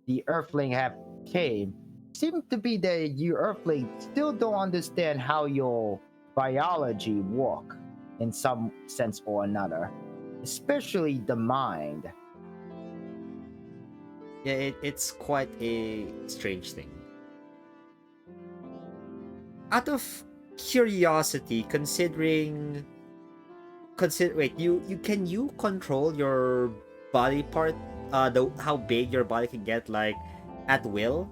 the Earthling have came, seems to be that you Earthling still don't understand how your biology work in some sense or another, especially the mind. Yeah, it's quite a strange thing. Out of curiosity, wait, you can you control your body part, the how big your body can get, like at will?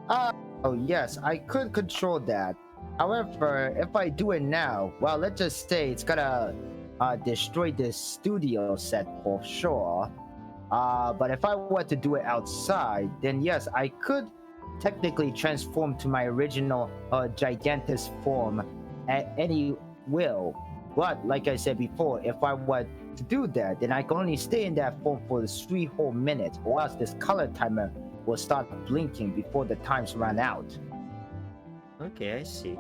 Oh yes, I could control that. However, if I do it now, well, let's just say it's gonna destroy this studio set for sure. But if I were to do it outside, then yes, I could technically transform to my original gigantus form at any will. But like I said before, if I were to do that, then I can only stay in that form for 3 whole minutes, or else this color timer will start blinking before the times run out. Okay, I see.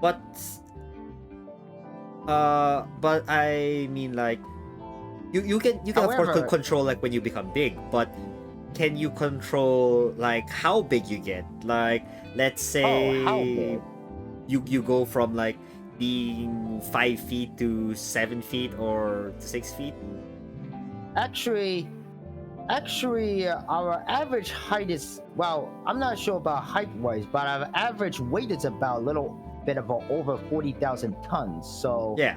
But But I mean, like, you can of course However, control like when you become big, but can you control like how big you get? Like, let's oh, how say big? you go from like being 5 feet to 7 feet or to 6 feet. Actually, our average height is, well, I'm not sure about height wise, but our average weight is about a little bit of over 40,000 tons. So, Yeah.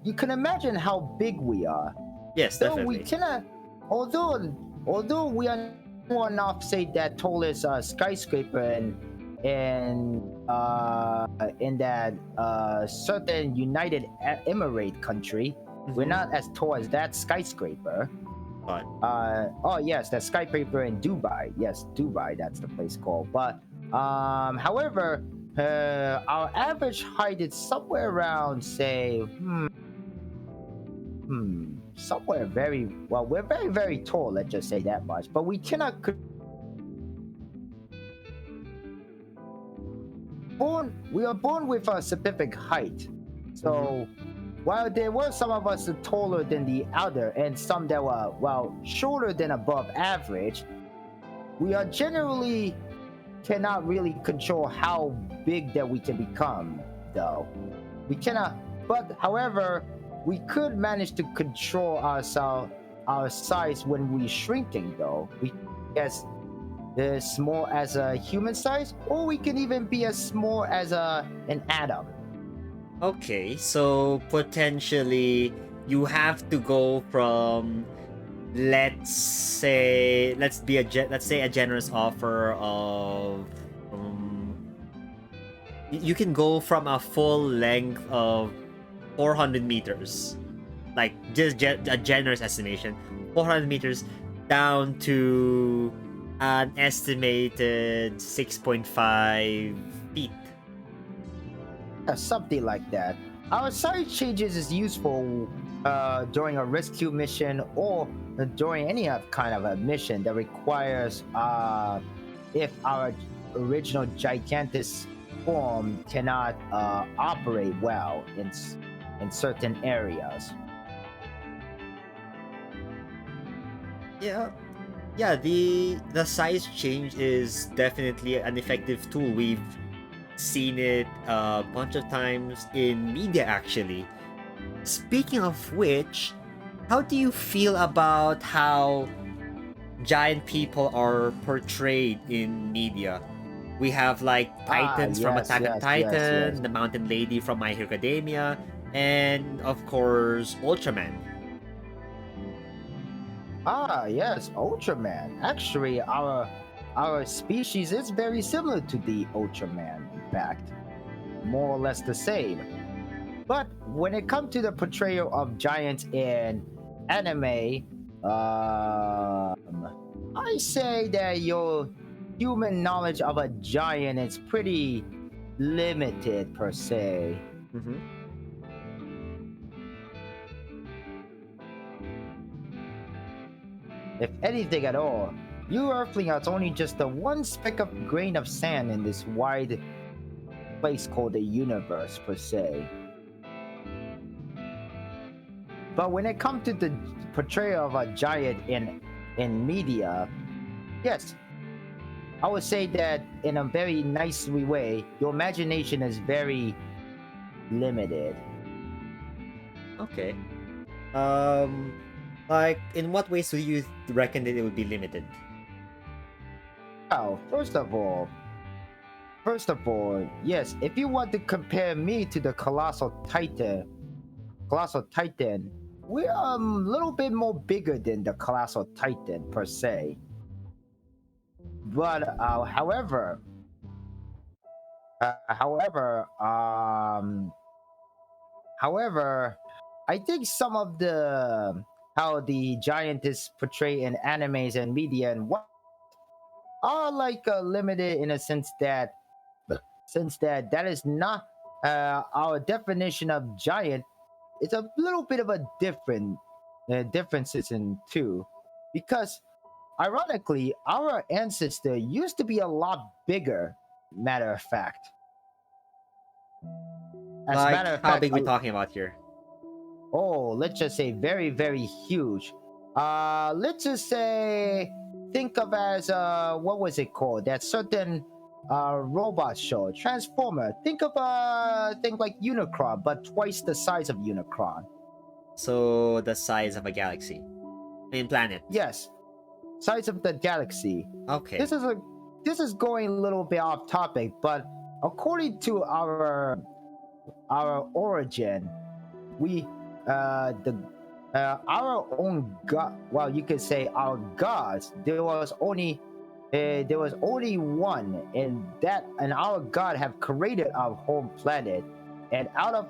you can imagine how big we are. Yes, Though we definitely. cannot, although we are more enough say that tall as a skyscraper in that certain United Emirate country, we're Mm-hmm. not as tall as that skyscraper. But Oh yes, that skyscraper in Dubai. Yes, Dubai, that's the place called. But however, our average height is somewhere around, say, somewhere very well. We're very, very tall. Let's just say that much. But we cannot born. We are born with a specific height. mm-hmm. So while there were some of us taller than the other, and some that were, well, shorter than above average, we are generally cannot really control how big that we can become. Though we cannot, but however, we could manage to control our size when we shrinking. Though we guess as small as a human size, or we can even be as small as an atom. Okay, so potentially you have to go from, let's say a generous offer of, um, you can go from a full length of 400 meters, like just a generous estimation, 400 meters down to an estimated 6.5 feet. Something like that. Our size changes is useful during a rescue mission or during any kind of a mission that requires if our original gigantic form cannot operate well in certain areas. Yeah, yeah, the size change is definitely an effective tool. We've seen it a bunch of times in media, actually. Speaking of which, how do you feel about how giant people are portrayed in media? We have like Ah, Titans from yes, Attack on yes, yes, yes. Titan, the Mountain Lady from My Hero Academia, and of course Ultraman. Ah, yes, Ultraman. Actually, our species is very similar to the Ultraman. In fact, more or less the same. But when it comes to the portrayal of giants in anime, I say that your human knowledge of a giant is pretty limited per se. Mm-hmm. If anything at all, you Earthling are only just a one speck of grain of sand in this wide place called the universe per se. But when it comes to the portrayal of a giant in media, yes, I would say that in a very nice way, your imagination is very limited. Okay. Um, like, in what ways do you reckon that it would be limited? Well, first of all, yes, if you want to compare me to the colossal titan, we are a little bit more bigger than the colossal titan per se. But however, however, I think some of the how the giant is portrayed in animes and media and what are like limited in a sense that that is not our definition of giant. It's a little bit of a differences in two, because ironically, our ancestor used to be a lot bigger. Matter of fact, As a matter Like, of how fact, big we talking about here? oh, let's just say very, very huge. Let's just say, think of as what was it called? That certain robot show, Transformer. Think like Unicron, but twice the size of Unicron. So the size of a galaxy, I mean planet. Yes, size of the galaxy. Okay. This is going a little bit off topic, but according to our origin, we the our own god, well, you could say our gods, there was only one, and our god have created our home planet, and out of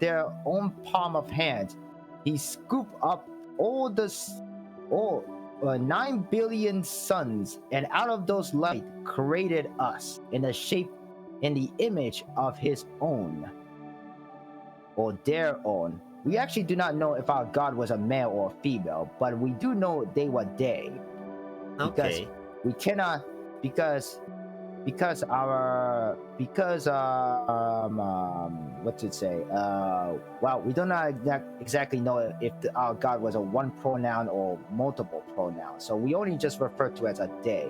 their own palm of hands, he scooped up all 9 billion suns, and out of those light created us in the image of his own, or their own. We actually do not know if our god was a male or a female, but we do know they were they. Because Okay. we cannot, because what's it say? Well, we do not exactly know if our god was a one pronoun or multiple pronouns, so we only just refer to as a they.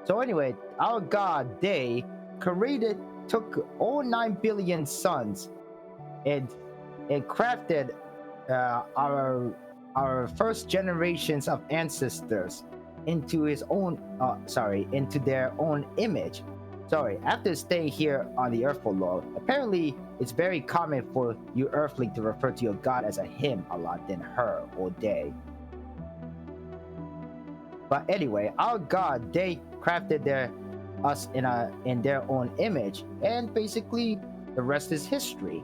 So anyway, our god they took all 9 billion suns and crafted our first generations of ancestors into into their own image. After staying here on the earth for long, apparently it's very common for you earthling to refer to your god as a him a lot than her or they. But anyway, our god, they crafted us in their own image, and basically the rest is history.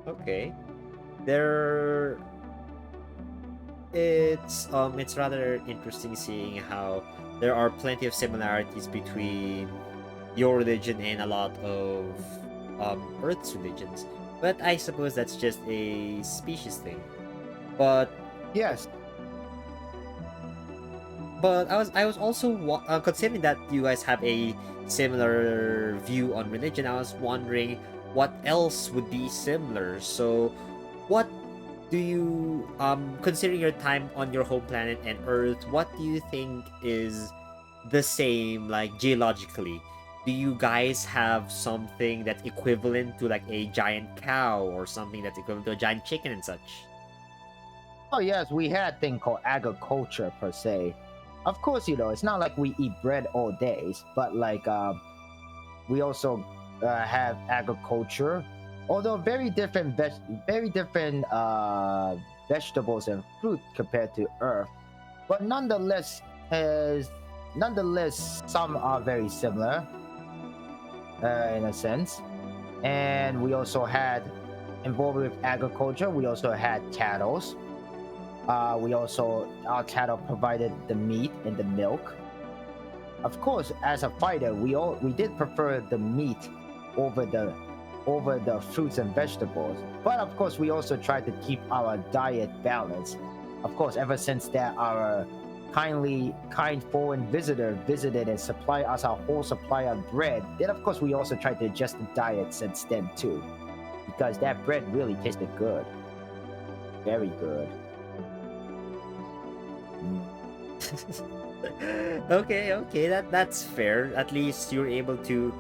Okay. It's rather interesting seeing how there are plenty of similarities between your religion and a lot of Earth's religions. But I suppose that's just a species thing. But Yes. I was also considering that you guys have a similar view on religion. I was wondering what else would be similar. So, what do you considering your time on your home planet and Earth? What do you think is the same, like geologically? Do you guys have something that's equivalent to like a giant cow or something that's equivalent to a giant chicken and such? Oh yes, we had a thing called agriculture per se. Of course, it's not like we eat bread all days, but like we also have agriculture, although very different vegetables and fruit compared to Earth, but nonetheless some are very similar in a sense. And we also had, involved with agriculture, we also had cattle. Our cattle provided the meat and the milk. Of course, as a fighter, we did prefer the meat over the fruits and vegetables. But of course, we also tried to keep our diet balanced. Of course, ever since that our kind foreign visitor visited and supplied us our whole supply of bread, then of course we also tried to adjust the diet since then too, because that bread really tasted good, very good. Okay, that's fair. At least you're able to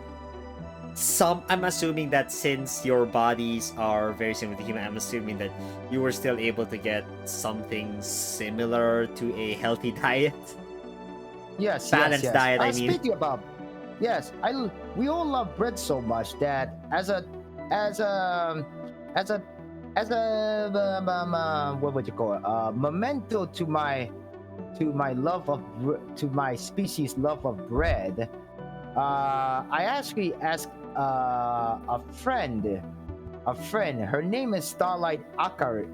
I'm assuming that since your bodies are very similar to human, I'm assuming that you were still able to get something similar to a healthy diet. Yes, Balanced diet, I mean. Speaking about, yes, we all love bread so much that as a what would you call it? Memento to my species love of bread. I actually asked a friend. Her name is Starlight Akari,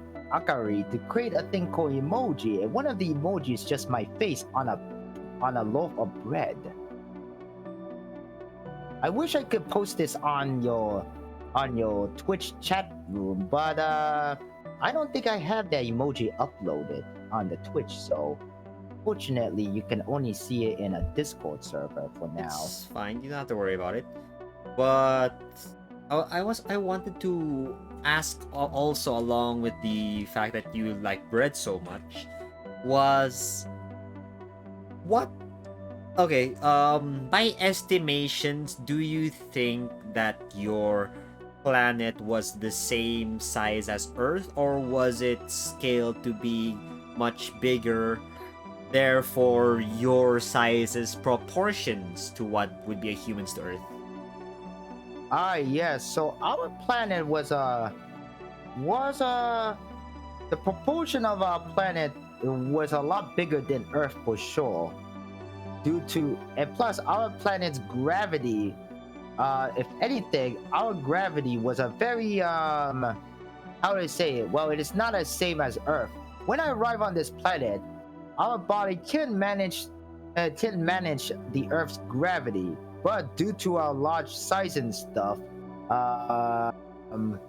to create a thing called emoji, and one of the emojis is just my face on a loaf of bread. I wish I could post this on your Twitch chat room, but I don't think I have that emoji uploaded on the Twitch, so fortunately you can only see it in a Discord server for now. It's fine, you don't have to worry about it. But I wanted to ask also, along with the fact that you like bread so much, was what okay, by estimations, do you think that your planet was the same size as Earth, or was it scaled to be much bigger? Therefore, your size is proportions to what would be a human's to Earth. Ah, yes. So our planet was the proportion of our planet was a lot bigger than Earth for sure. Due to and plus our planet's gravity, if anything, our gravity was a very how do I say it? Well, it is not as same as Earth. When I arrive on this planet, our body can manage the Earth's gravity, but due to our large size and stuff, uh, um,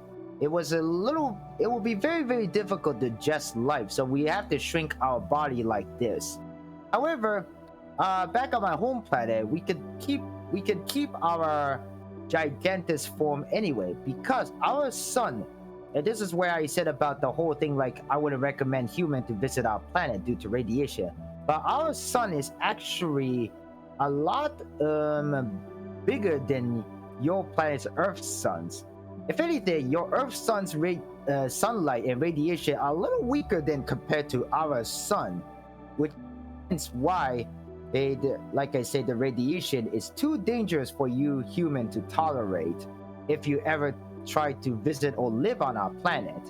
it will be very very difficult to just life. So we have to shrink our body like this. However, back on my home planet, we could keep our gigantic form anyway because our sun. And this is where I said about the whole thing. Like I wouldn't recommend human to visit our planet due to radiation, but our sun is actually a lot bigger than your planet's Earth's suns. If anything, your Earth's sunlight and radiation are a little weaker than compared to our sun, which is why like I said, the radiation is too dangerous for you human to tolerate if you ever try to visit or live on our planet.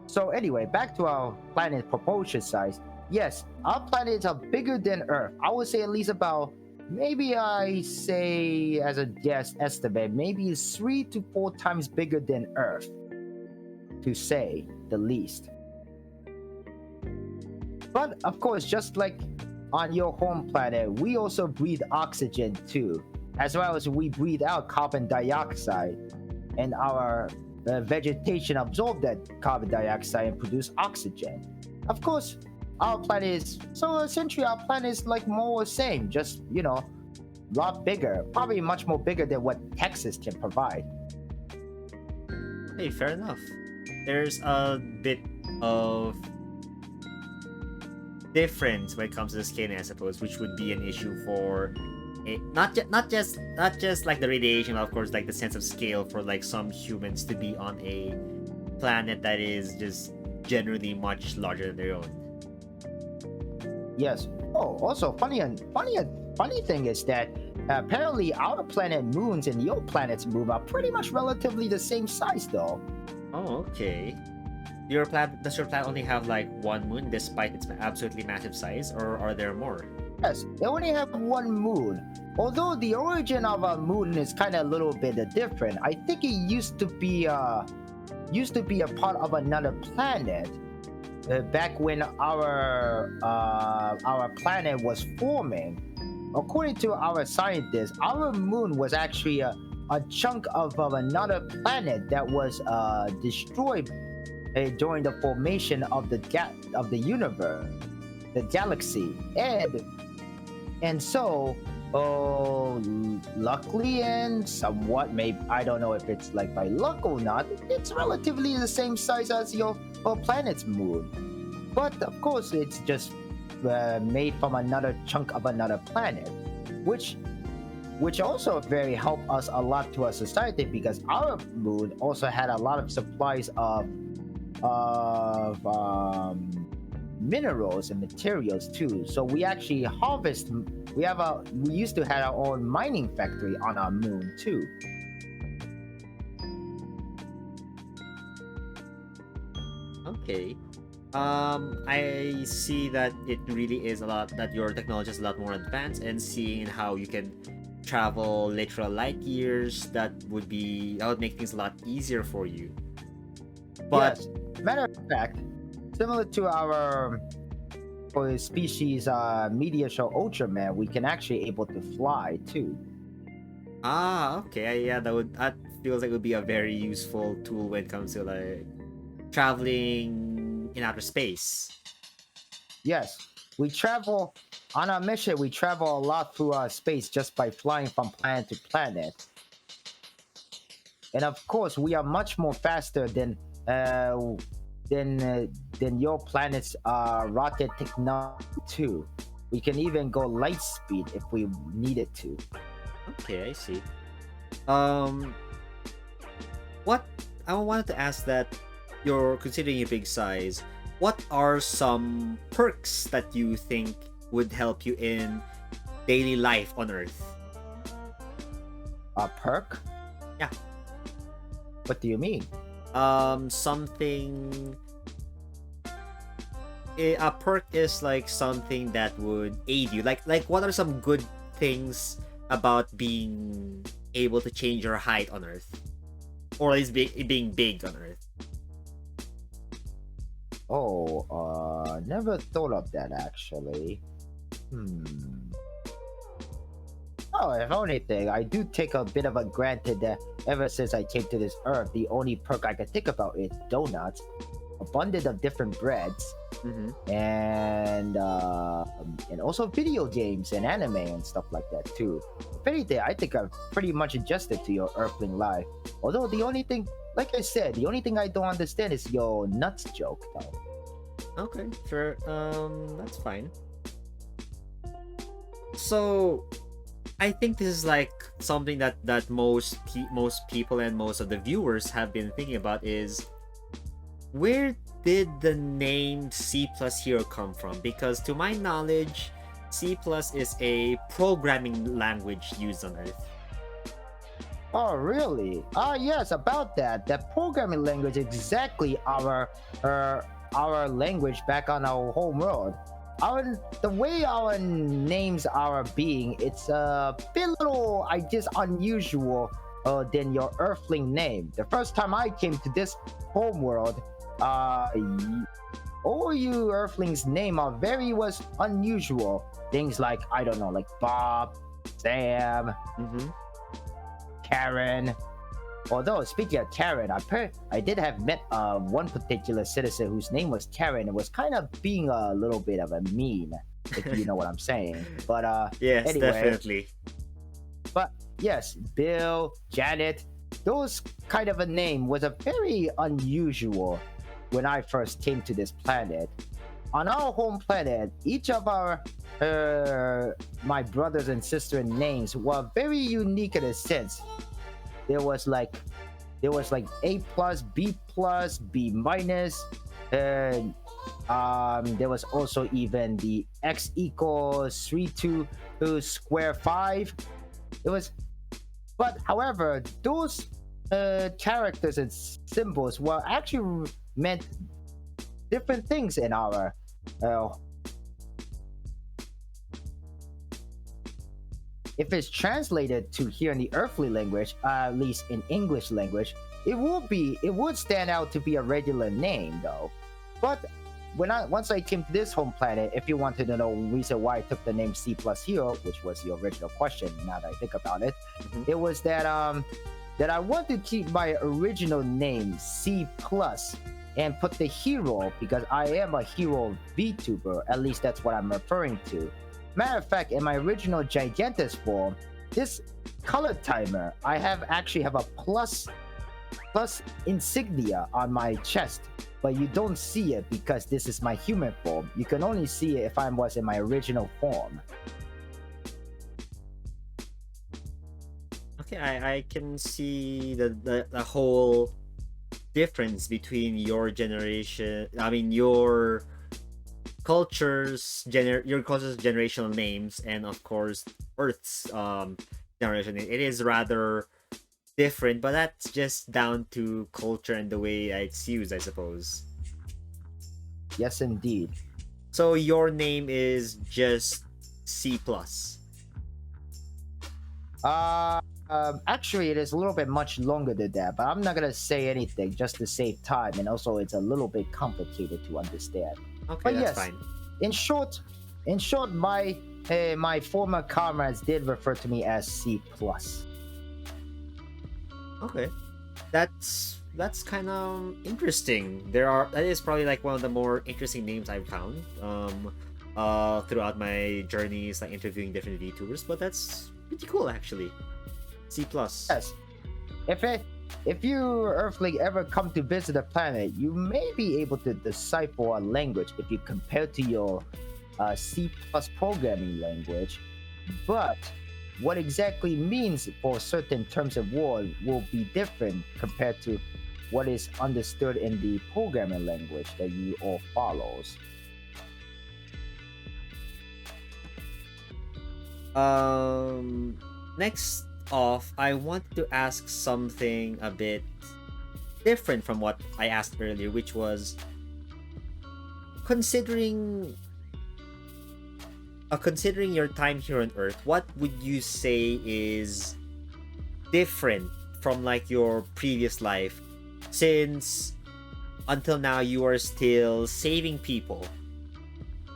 So anyway, back to our planet proportion size. Yes, our planets are bigger than Earth. I would say at least about, maybe I say as a guess estimate, maybe 3 to 4 times bigger than Earth, to say the least. But of course, just like on your home planet, we also breathe oxygen too, as well as we breathe out carbon dioxide, and our vegetation absorb that carbon dioxide and produce oxygen. Of course, our planet is so essentially our planet is like more the same, just a lot bigger, probably much more bigger than what Texas can provide. Hey, fair enough. There's a bit of difference when it comes to the scaling, I suppose, which would be an issue for not just like the radiation, but of course like the sense of scale for like some humans to be on a planet that is just generally much larger than their own. Yes. Oh, also funny thing is that apparently our planet moons and your planet's moon are pretty much relatively the same size, though. Oh, okay. Does your planet only have like one moon despite its absolutely massive size, or are there more? Yes, they only have one moon. Although the origin of our moon is kind of a little bit different. I think it used to be a part of another planet back when our planet was forming. According to our scientists, our moon was actually a chunk of another planet that was destroyed during the formation of the universe, the galaxy, and so luckily and somewhat, maybe I don't know if it's like by luck or not, it's relatively the same size as your planet's moon, but of course it's just made from another chunk of another planet, which also very helped us a lot to our society because our moon also had a lot of supplies of minerals and materials too. So we actually harvest. We used to have our own mining factory on our moon too. Okay. I see that it really is a lot, that your technology is a lot more advanced, and seeing how you can travel literal light years, that would make things a lot easier for you. But Yes. Matter of fact, similar to our species media show Ultraman, we can actually able to fly too. okay, yeah, that feels like it would be a very useful tool when it comes to like traveling in outer space. Yes. We travel on our mission. We travel a lot through space just by flying from planet to planet. And of course, we are much more faster uh, than your planet's rocket technology too. We can even go light speed if we needed to. Okay, I see. Um, what I wanted to ask that you're considering your big size. What are some perks that you think would help you in daily life on Earth? A perk? Yeah. What do you mean? Something. A perk is like something that would aid you. Like what are some good things about being able to change your height on Earth, or at least being big on Earth? Oh, never thought of that actually. Oh, if anything, I do take a bit of a granted that ever since I came to this earth, the only perk I can think about is donuts, abundant of different breads, and also video games and anime and stuff like that too. If anything, I think I've pretty much adjusted to your earthling life. Although the only thing, like I said, the only thing I don't understand is your nuts joke, though. Okay, sure. That's fine. So, I think this is like something that most people and most of the viewers have been thinking about is, where did the name C plus Hero come from? Because to my knowledge, C plus is a programming language used on Earth. Oh, really? Yes, about that. That programming language is exactly our language back on our home world. The way our names are being, it's a bit little, I guess, unusual than your earthling name. The first time I came to this home world, all you earthlings' name are was unusual. Things like, I don't know, like Bob, Sam, Karen. Although, speaking of Karen, I did have met one particular citizen whose name was Karen and was kind of being a little bit of a meme, if you know what I'm saying. But yes, anyway, definitely. But yes, Bill, Janet, those kind of a name was a very unusual when I first came to this planet. On our home planet, each of my brothers and sisters' names were very unique in a sense. There was like A plus, B plus, B minus, and there was also even the X equals 3 2 square 5. It was, but however, those characters and symbols were actually meant different things in our if it's translated to here in the earthly language, at least in English language, it would stand out to be a regular name though. But once I came to this home planet, if you wanted to know the reason why I took the name C plus Hero, which was the original question, now that I think about it, it was that I wanted to keep my original name C plus and put the hero because I am a hero VTuber. At least that's what I'm referring to. Matter of fact, in my original Gigantus form, this color timer, I actually have a plus insignia on my chest, but you don't see it because this is my human form. You can only see it if I was in my original form. Okay, I can see the whole difference between your generation. I mean, your culture's generational names and of course Earth's generation name. It is rather different, but that's just down to culture and the way it's used, I suppose. Yes, indeed. So your name is just C plus. Actually, it is a little bit much longer than that, but I'm not gonna say anything just to save time, and also it's a little bit complicated to understand. Okay, but that's yes, fine. In short, my former comrades did refer to me as C plus. Okay, that's kind of interesting. That is probably like one of the more interesting names I've found. throughout my journeys, like interviewing different VTubers. But that's pretty cool, actually. C plus. Yes. If it if you Earthling ever come to visit a planet, you may be able to decipher a language if you compare to your C plus programming language. But what exactly means for certain terms of war will be different compared to what is understood in the programming language that you all follows. Next off, I want to ask something a bit different from what I asked earlier, which was considering considering your time here on Earth, what would you say is different from like your previous life, since until now you are still saving people?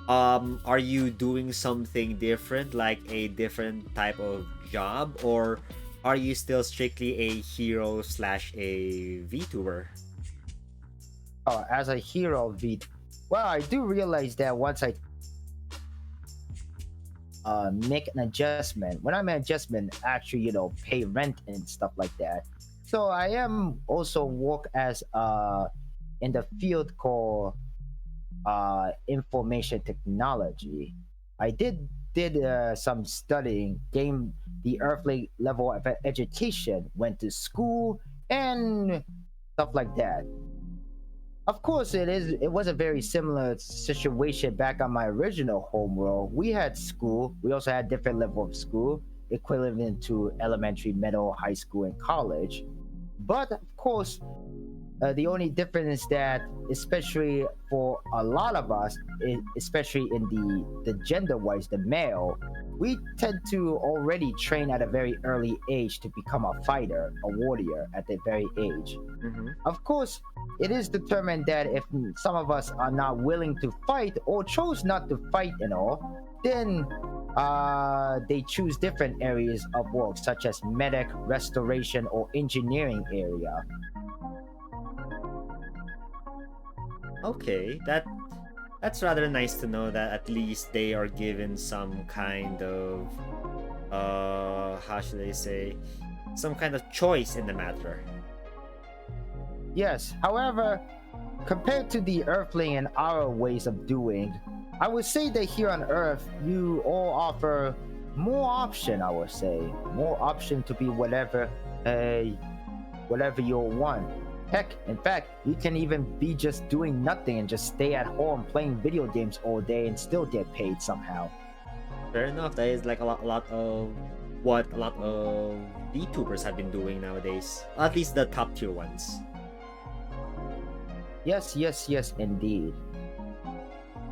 Are you doing something different, like a different type of job, or are you still strictly a hero slash a VTuber? As a hero V, well, I do realize that once I make an adjustment, when I make adjustment, actually, pay rent and stuff like that. So I am also work as in the field called information technology. I did some studying, gained the earthly level of education, went to school and stuff like that. Of course, it was a very similar situation back on my original homeworld. We had school. We also had different level of school, equivalent to elementary, middle, high school, and college. But of course, the only difference is that, especially for a lot of us, especially in the gender wise, the male, we tend to already train at a very early age to become a fighter, a warrior at that very age. Mm-hmm. Of course, it is determined that if some of us are not willing to fight or chose not to fight and all, then they choose different areas of work, such as medic, restoration, or engineering area. Okay, that's rather nice to know that at least they are given some kind of how should I say, some kind of choice in the matter. Yes, however, compared to the Earthling and our ways of doing, I would say that here on Earth, you all offer more option. I would say more option to be whatever you want. Heck, in fact, you can even be just doing nothing and just stay at home playing video games all day and still get paid somehow. Fair enough. That is like a lot of what a lot of VTubers have been doing nowadays. At least the top tier ones. Yes, indeed.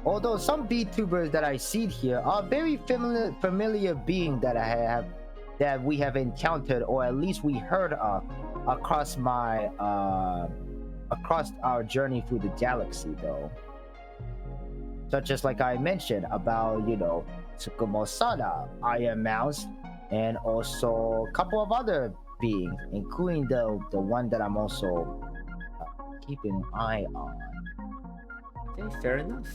Although some VTubers that I see here are very familiar being that we have encountered, or at least we heard of across our journey through the galaxy, though. Such as like I mentioned about Tsukumo Sada, Iron Mouse, and also a couple of other beings, including the one that I'm also keeping an eye on. Okay, fair enough.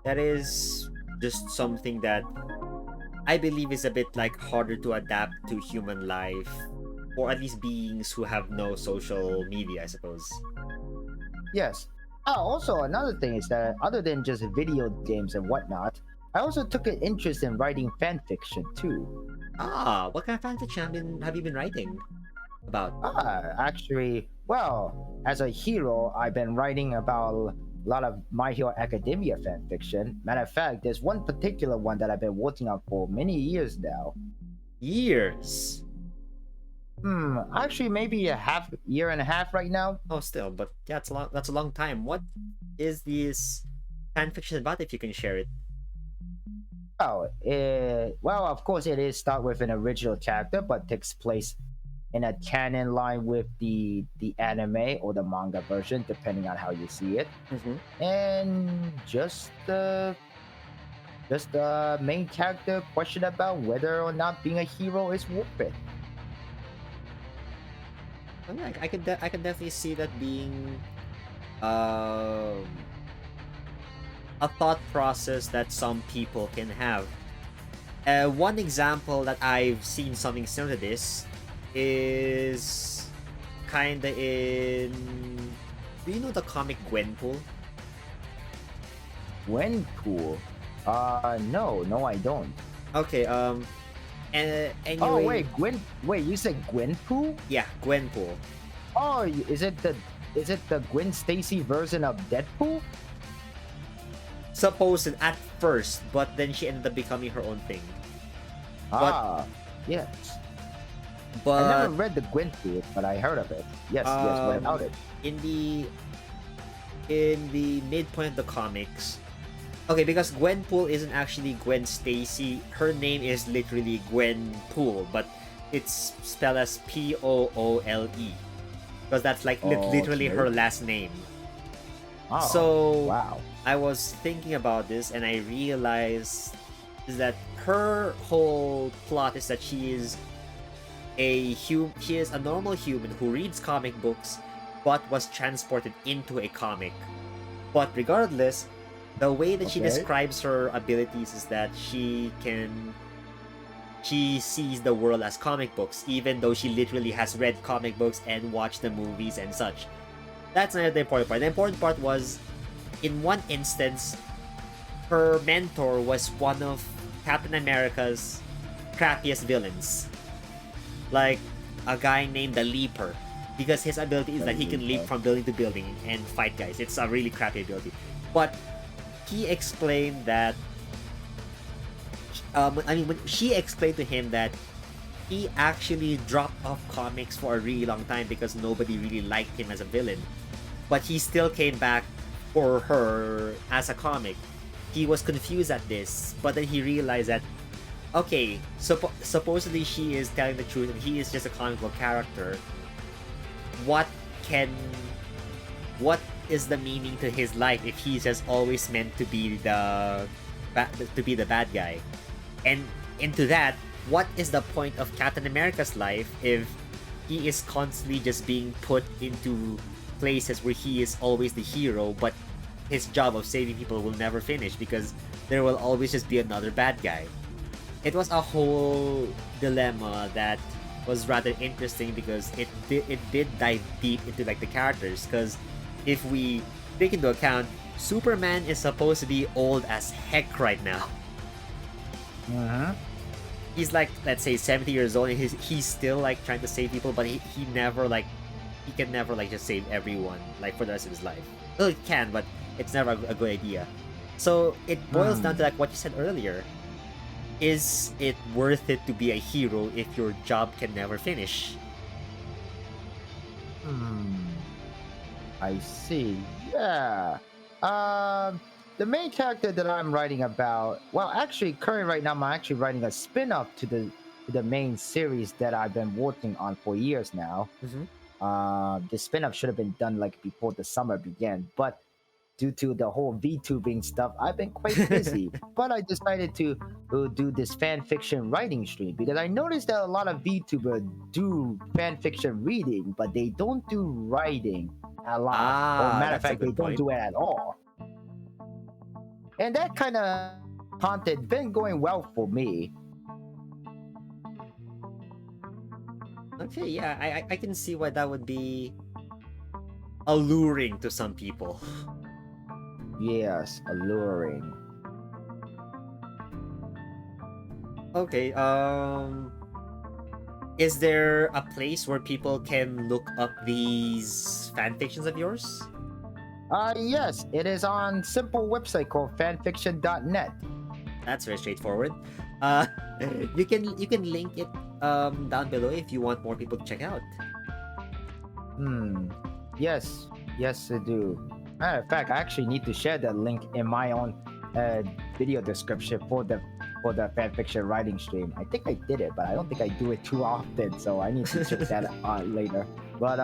That is just something that I believe is a bit like harder to adapt to human life, or at least beings who have no social media, I suppose. Yes. Also, another thing is that other than just video games and whatnot, I also took an interest in writing fan fiction too. What kind of fanfiction have you been writing about? Actually, well, as a hero, I've been writing about a lot of My Hero Academia fan fiction. Matter of fact, there's one particular one that I've been working on for many years now. Years? Actually, maybe a year and a half right now. Oh, still, but yeah, that's a long time. What is this fanfiction about, if you can share it? Oh, well, of course, it is start with an original character, but takes place in a canon line with the anime or the manga version, depending on how you see it. Mm-hmm. And just the main character question about whether or not being a hero is worth it. I mean, I could definitely see that being um a thought process that some people can have. One example that I've seen something similar to this is kinda in. Do you know the comic Gwenpool? Gwenpool? No, I don't. Okay, anyway. Oh wait, Wait, you said Gwenpool? Yeah, Gwenpool. Oh, is it the Gwen Stacy version of Deadpool? Supposed at first, but then she ended up becoming her own thing. But, Yes. but I never read the Gwenpool, but I heard of it. Yes, what about it? in the midpoint of the comics. Okay, because Gwenpool isn't actually Gwen Stacy. Her name is literally Gwenpool, but it's spelled as Poole. Because that's like literally okay. her last name. Oh, So wow. I was thinking about this and I realized is that her whole plot is that she is a normal human who reads comic books but was transported into a comic. But regardless, the way that she Okay. describes her abilities is that she sees the world as comic books, even though she literally has read comic books and watched the movies and such. That's not the important part. The important part was, in one instance, her mentor was one of Captain America's crappiest villains. Like a guy named the Leaper. Because his ability is that he can leap from building to building and fight guys. It's a really crappy ability. But he explained that when she explained to him that he actually dropped off comics for a really long time because nobody really liked him as a villain. But he still came back for her as a comic. He was confused at this, but then he realized that, okay, supposedly she is telling the truth and he is just a comic book character. What is the meaning to his life if he's just always meant to be the bad guy? And into that, what is the point of Captain America's life if he is constantly just being put into places where he is always the hero, but his job of saving people will never finish because there will always just be another bad guy? It was a whole dilemma that was rather interesting because it did dive deep into like the characters, because if we take into account, Superman is supposed to be old as heck right now. Uh-huh. He's like, let's say 70 years old and he's still like trying to save people, but he never like, he can never like just save everyone like for the rest of his life. Well, he can, but it's never a good idea. So it boils down to like what you said earlier. Is it worth it to be a hero if your job can never finish? I see. Yeah. The main character that I'm writing about, well, actually, currently right now, I'm actually writing a spin-off to the main series that I've been working on for years now. The spin-off should have been done like before the summer began, but due to the whole VTubing stuff, I've been quite busy. But I decided to do this fan fiction writing stream because I noticed that a lot of VTubers do fan fiction reading, but they don't do writing a lot. Or matter of fact, they don't do it at all. And that kind of content been going well for me. Okay, yeah, I can see why that would be alluring to some people. Yes, alluring. Okay, is there a place where people can look up these fanfictions of yours? Yes, it is on simple website called fanfiction.net. That's very straightforward. You can link it down below if you want more people to check out. Yes, I do. Matter of fact, I actually need to share that link in my own video description for the fanfiction writing stream. I think I did it, but I don't think I do it too often, so I need to check that out later. But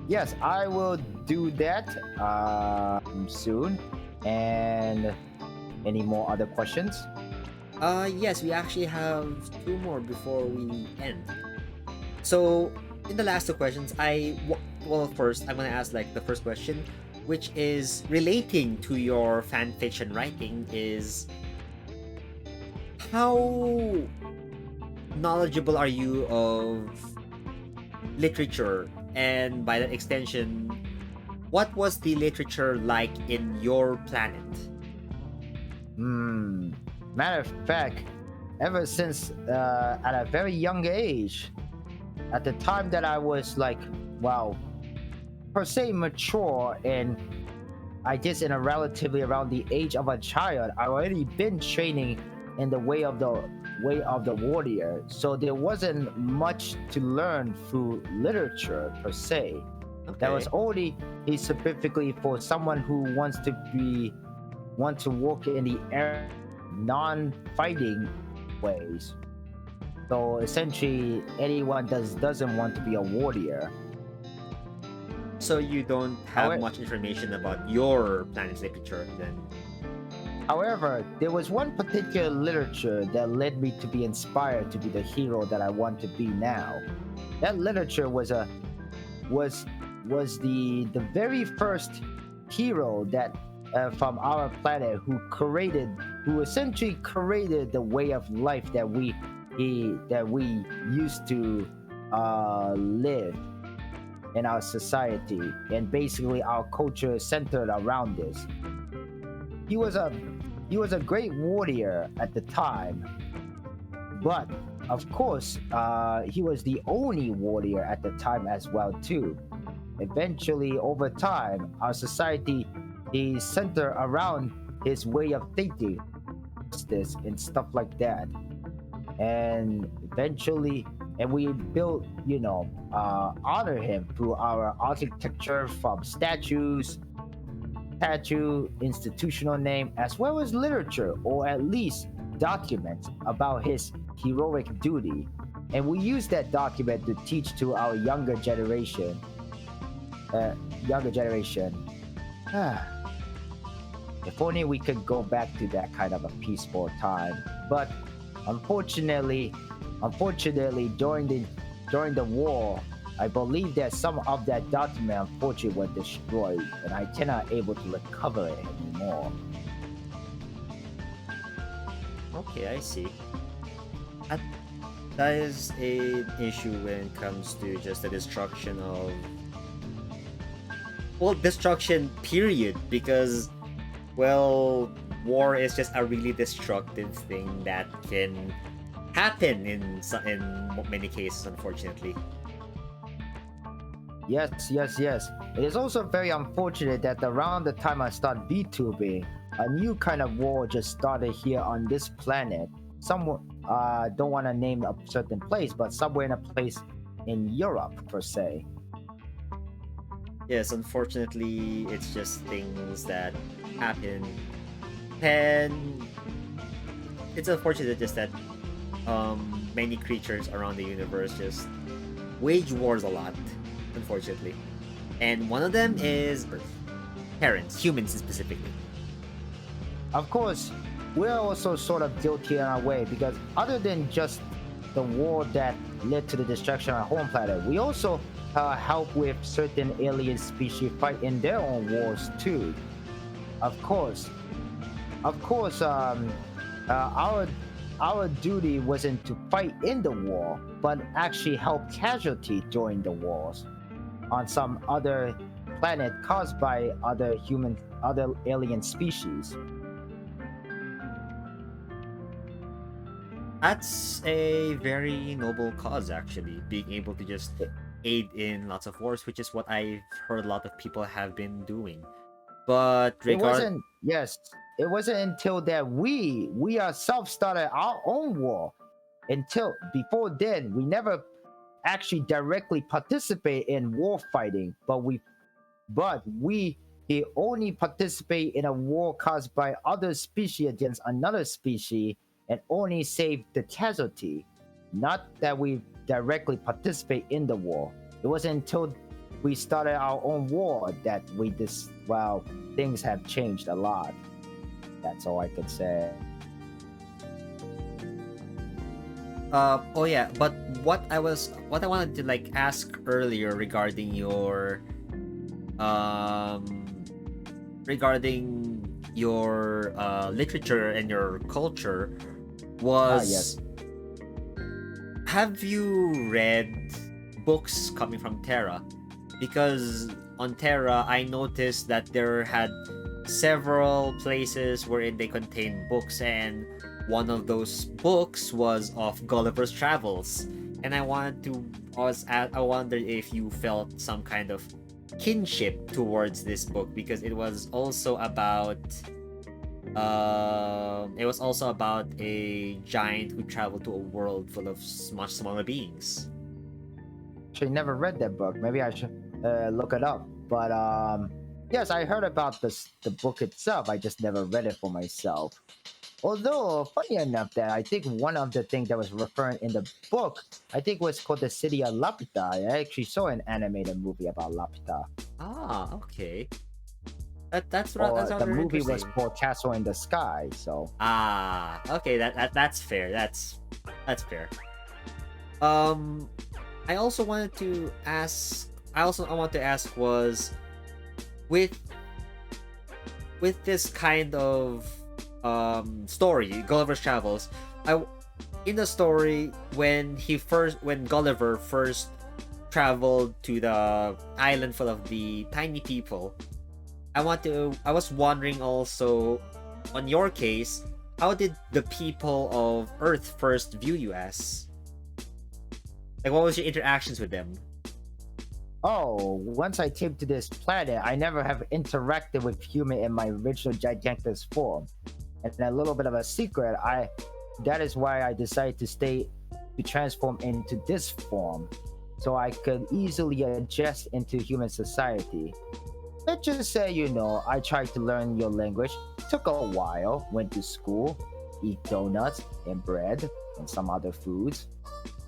yes, I will do that soon. And any more other questions? Yes, we actually have two more before we end. So, in the last two questions, well, first, I'm gonna ask like the first question. which is relating to your fan fiction writing, is how knowledgeable are you of literature? And by that extension, what was the literature like in your planet? Matter of fact, ever since at a very young age, at the time that I was like, wow, per se mature, and I guess in a relatively around the age of a child, I already been training in the way of the warrior. So there wasn't much to learn through literature per se. That was only specifically for someone who want to work in the area non-fighting ways. So essentially, anyone doesn't want to be a warrior. So you don't have much information about your planet's literature then? However, there was one particular literature that led me to be inspired to be the hero that I want to be now. That literature was the very first hero that from our planet who essentially created the way of life that we used to live in our society, and basically our culture is centered around this. He was a great warrior at the time, but of course he was the only warrior at the time as well too. Eventually, over time, our society is centered around his way of thinking, justice and stuff like that. And eventually, and we built, honor him through our architecture, from institutional name, as well as literature, or at least documents about his heroic duty. And we use that document to teach to our younger generation. If only we could go back to that kind of a peaceful time. But unfortunately, during the war, I believe that some of that document unfortunately was destroyed, and I cannot able to recover it anymore. Okay, I see. That is an issue when it comes to just the destruction of... Well, destruction, period, because, well, war is just a really destructive thing that can happen in many cases, unfortunately. Yes. It is also very unfortunate that around the time I started VTubing, a new kind of war just started here on this planet. Some don't want to name a certain place, but somewhere in a place in Europe per se. Yes, unfortunately, it's just things that happen, and it's unfortunate just that many creatures around the universe just wage wars a lot, unfortunately. And one of them is Earth. Parents, humans specifically. Of course, we're also sort of guilty in our way, because other than just the war that led to the destruction of our home planet, we also help with certain alien species fight in their own wars too. Of course, our duty wasn't to fight in the war, but actually help casualty during the wars on some other planet caused by other alien species. That's a very noble cause, actually, being able to just aid in lots of wars, which is what I've heard a lot of people have been doing. But It wasn't until that we ourselves started our own war. Until before then, we never actually directly participate in war fighting, but we only participate in a war caused by other species against another species, and only save the casualty. Not that we directly participate in the war. It wasn't until we started our own war that things have changed a lot. That's all I could say. Oh yeah, but what I wanted to ask earlier regarding your regarding your literature and your culture Yes. was, have you read books coming from Terra? Because on Terra, I noticed that there had several places wherein they contained books, and one of those books was of Gulliver's Travels. And I wondered if you felt some kind of kinship towards this book, because it was also about a giant who traveled to a world full of much smaller beings. Actually, never read that book. Maybe I should look it up. But yes, I heard about the book itself. I just never read it for myself. Although, funny enough, that I think one of the things that was referring in the book, I think was called the City of Lapita. I actually saw an animated movie about Lapita. Ah, okay. Or That's the rather movie was interesting. called Castle in the Sky. So Ah, okay. That's fair. That's fair. Um, I also wanted to ask. I want to ask was, with this kind of story, Gulliver's Travels. In the story, when Gulliver first traveled to the island full of the tiny people, I was wondering also, on your case, how did the people of Earth first view you as? Like, what was your interactions with them? oh, once I came to this planet, I never have interacted with human in my original Gigantus form. And a little bit of a secret, that is why I decided to transform into this form, so I could easily adjust into human society. Let's just say, I tried to learn your language. Took a while. Went to school, eat donuts and bread and some other foods.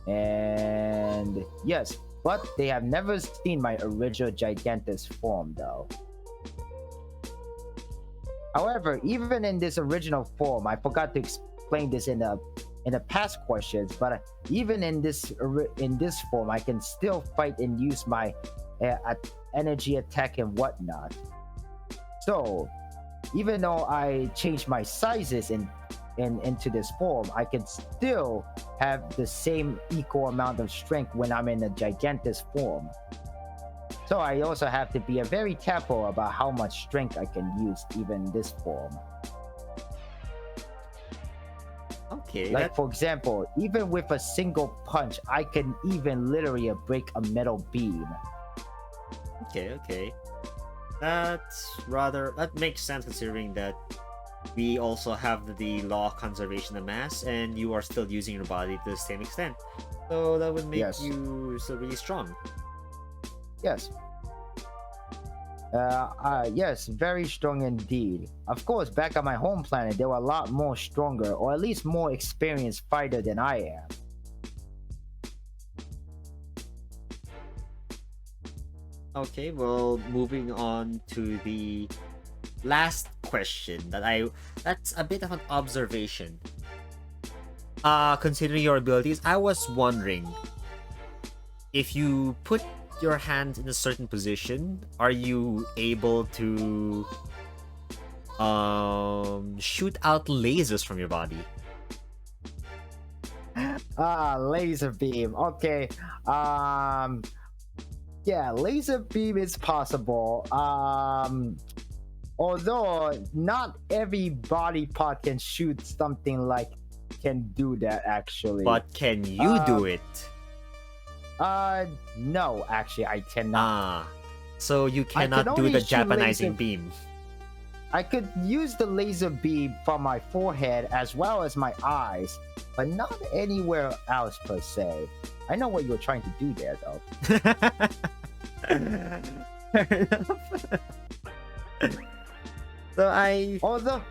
And yes, but they have never seen my original Gigantus form, though. However, even in this original form, I forgot to explain this in the past questions, but even in this form, I can still fight and use my energy attack and whatnot. So, even though I changed my sizes into this form, I can still have the same equal amount of strength when I'm in a Gigantus form. So I also have to be very careful about how much strength I can use even in this form. Okay, Like, for example, even with a single punch, I can even literally break a metal beam. okay. That makes sense, considering that we also have the law of conservation of mass, and you are still using your body to the same extent. So that would make Yes. you still really strong. Yes. Yes, very strong indeed. Of course, back on my home planet, they were a lot more stronger, or at least more experienced fighter than I am. Okay, well, moving on to the last question that's a bit of an observation. Considering your abilities, I was wondering, if you put your hands in a certain position, are you able to shoot out lasers from your body? Laser beam. Okay. Yeah, laser beam is possible. Although not every body part can shoot something like can do that actually. But can you do it? No, actually I cannot. So you cannot do only the shoot Japanizing laser- beam. I could use the laser beam from my forehead as well as my eyes, but not anywhere else per se. I know what you were trying to do there, though. Fair enough. So Although,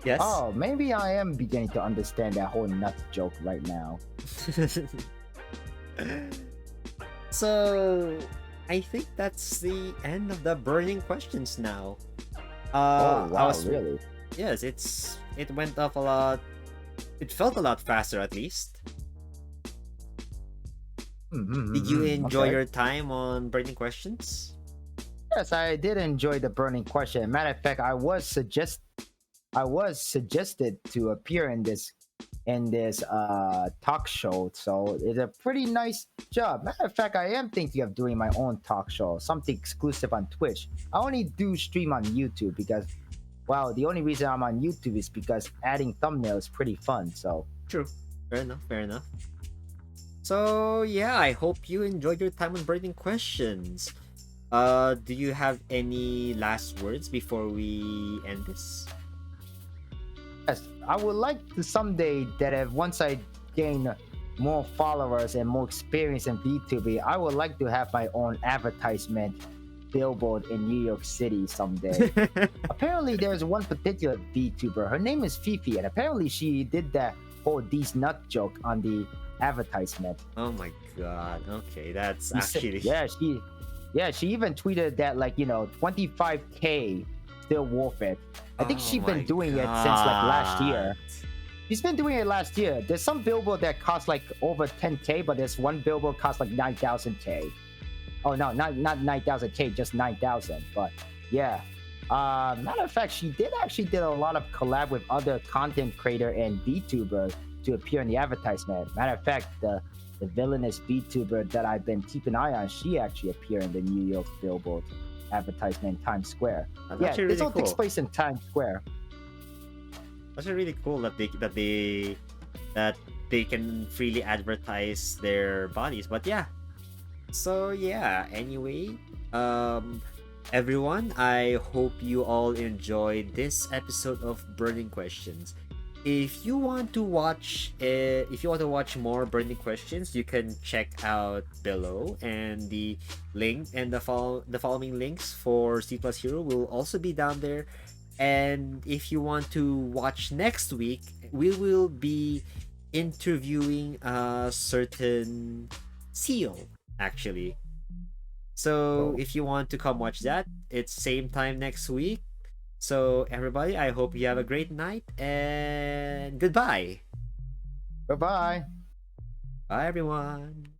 yes. oh, maybe I am beginning to understand that whole nut joke right now. So I think that's the end of the burning questions now. Oh wow, I was, really? yes, it went off a lot. It felt a lot faster, at least. Did you enjoy Okay. your time on burning questions? Yes, I did enjoy the burning question. Matter of fact, I was suggested to appear in this talk show, so it's a pretty nice job. Matter of fact, I am thinking of doing my own talk show, something exclusive on Twitch. I only do stream on YouTube because, well, the only reason I'm on YouTube is because adding thumbnails is pretty fun. So True. Fair enough. Fair enough. So yeah, I hope you enjoyed your time on burning questions. Do you have any last words before we end this? yes, I would like to someday that if once I gain more followers and more experience in VTubing, I would like to have my own advertisement billboard in New York City someday. Apparently, there's one particular VTuber. Her name is Fifi, and apparently she did that whole "these nut" joke on the advertisement. Oh my god. Okay, that's She said- actually she even tweeted that 25K still worth it. I think Oh she's my been doing it since last year. God. She's been doing it last year. There's some billboard that costs like over 10K, but there's one billboard costs like 9,000K. Oh no, not 9,000K, just 9,000. But yeah. Matter of fact, she did a lot of collab with other content creator and VTuber to appear in the advertisement. Matter of fact, the villainous VTuber that I've been keeping an eye on, she actually appeared in the New York billboard advertisement in Times Square. That's Yeah, actually this really all takes cool. place in Times Square. That's really cool that they can freely advertise their bodies. But yeah. So yeah, anyway, everyone, I hope you all enjoyed this episode of Burning Questions. If you want to watch more Burning Questions, you can check out below, and the link and the following links for C Plus Hero will also be down there. And if you want to watch next week, we will be interviewing a certain seal, actually. So if you want to come watch that, it's same time next week. So everybody, I hope you have a great night, and goodbye. Bye bye. Bye everyone.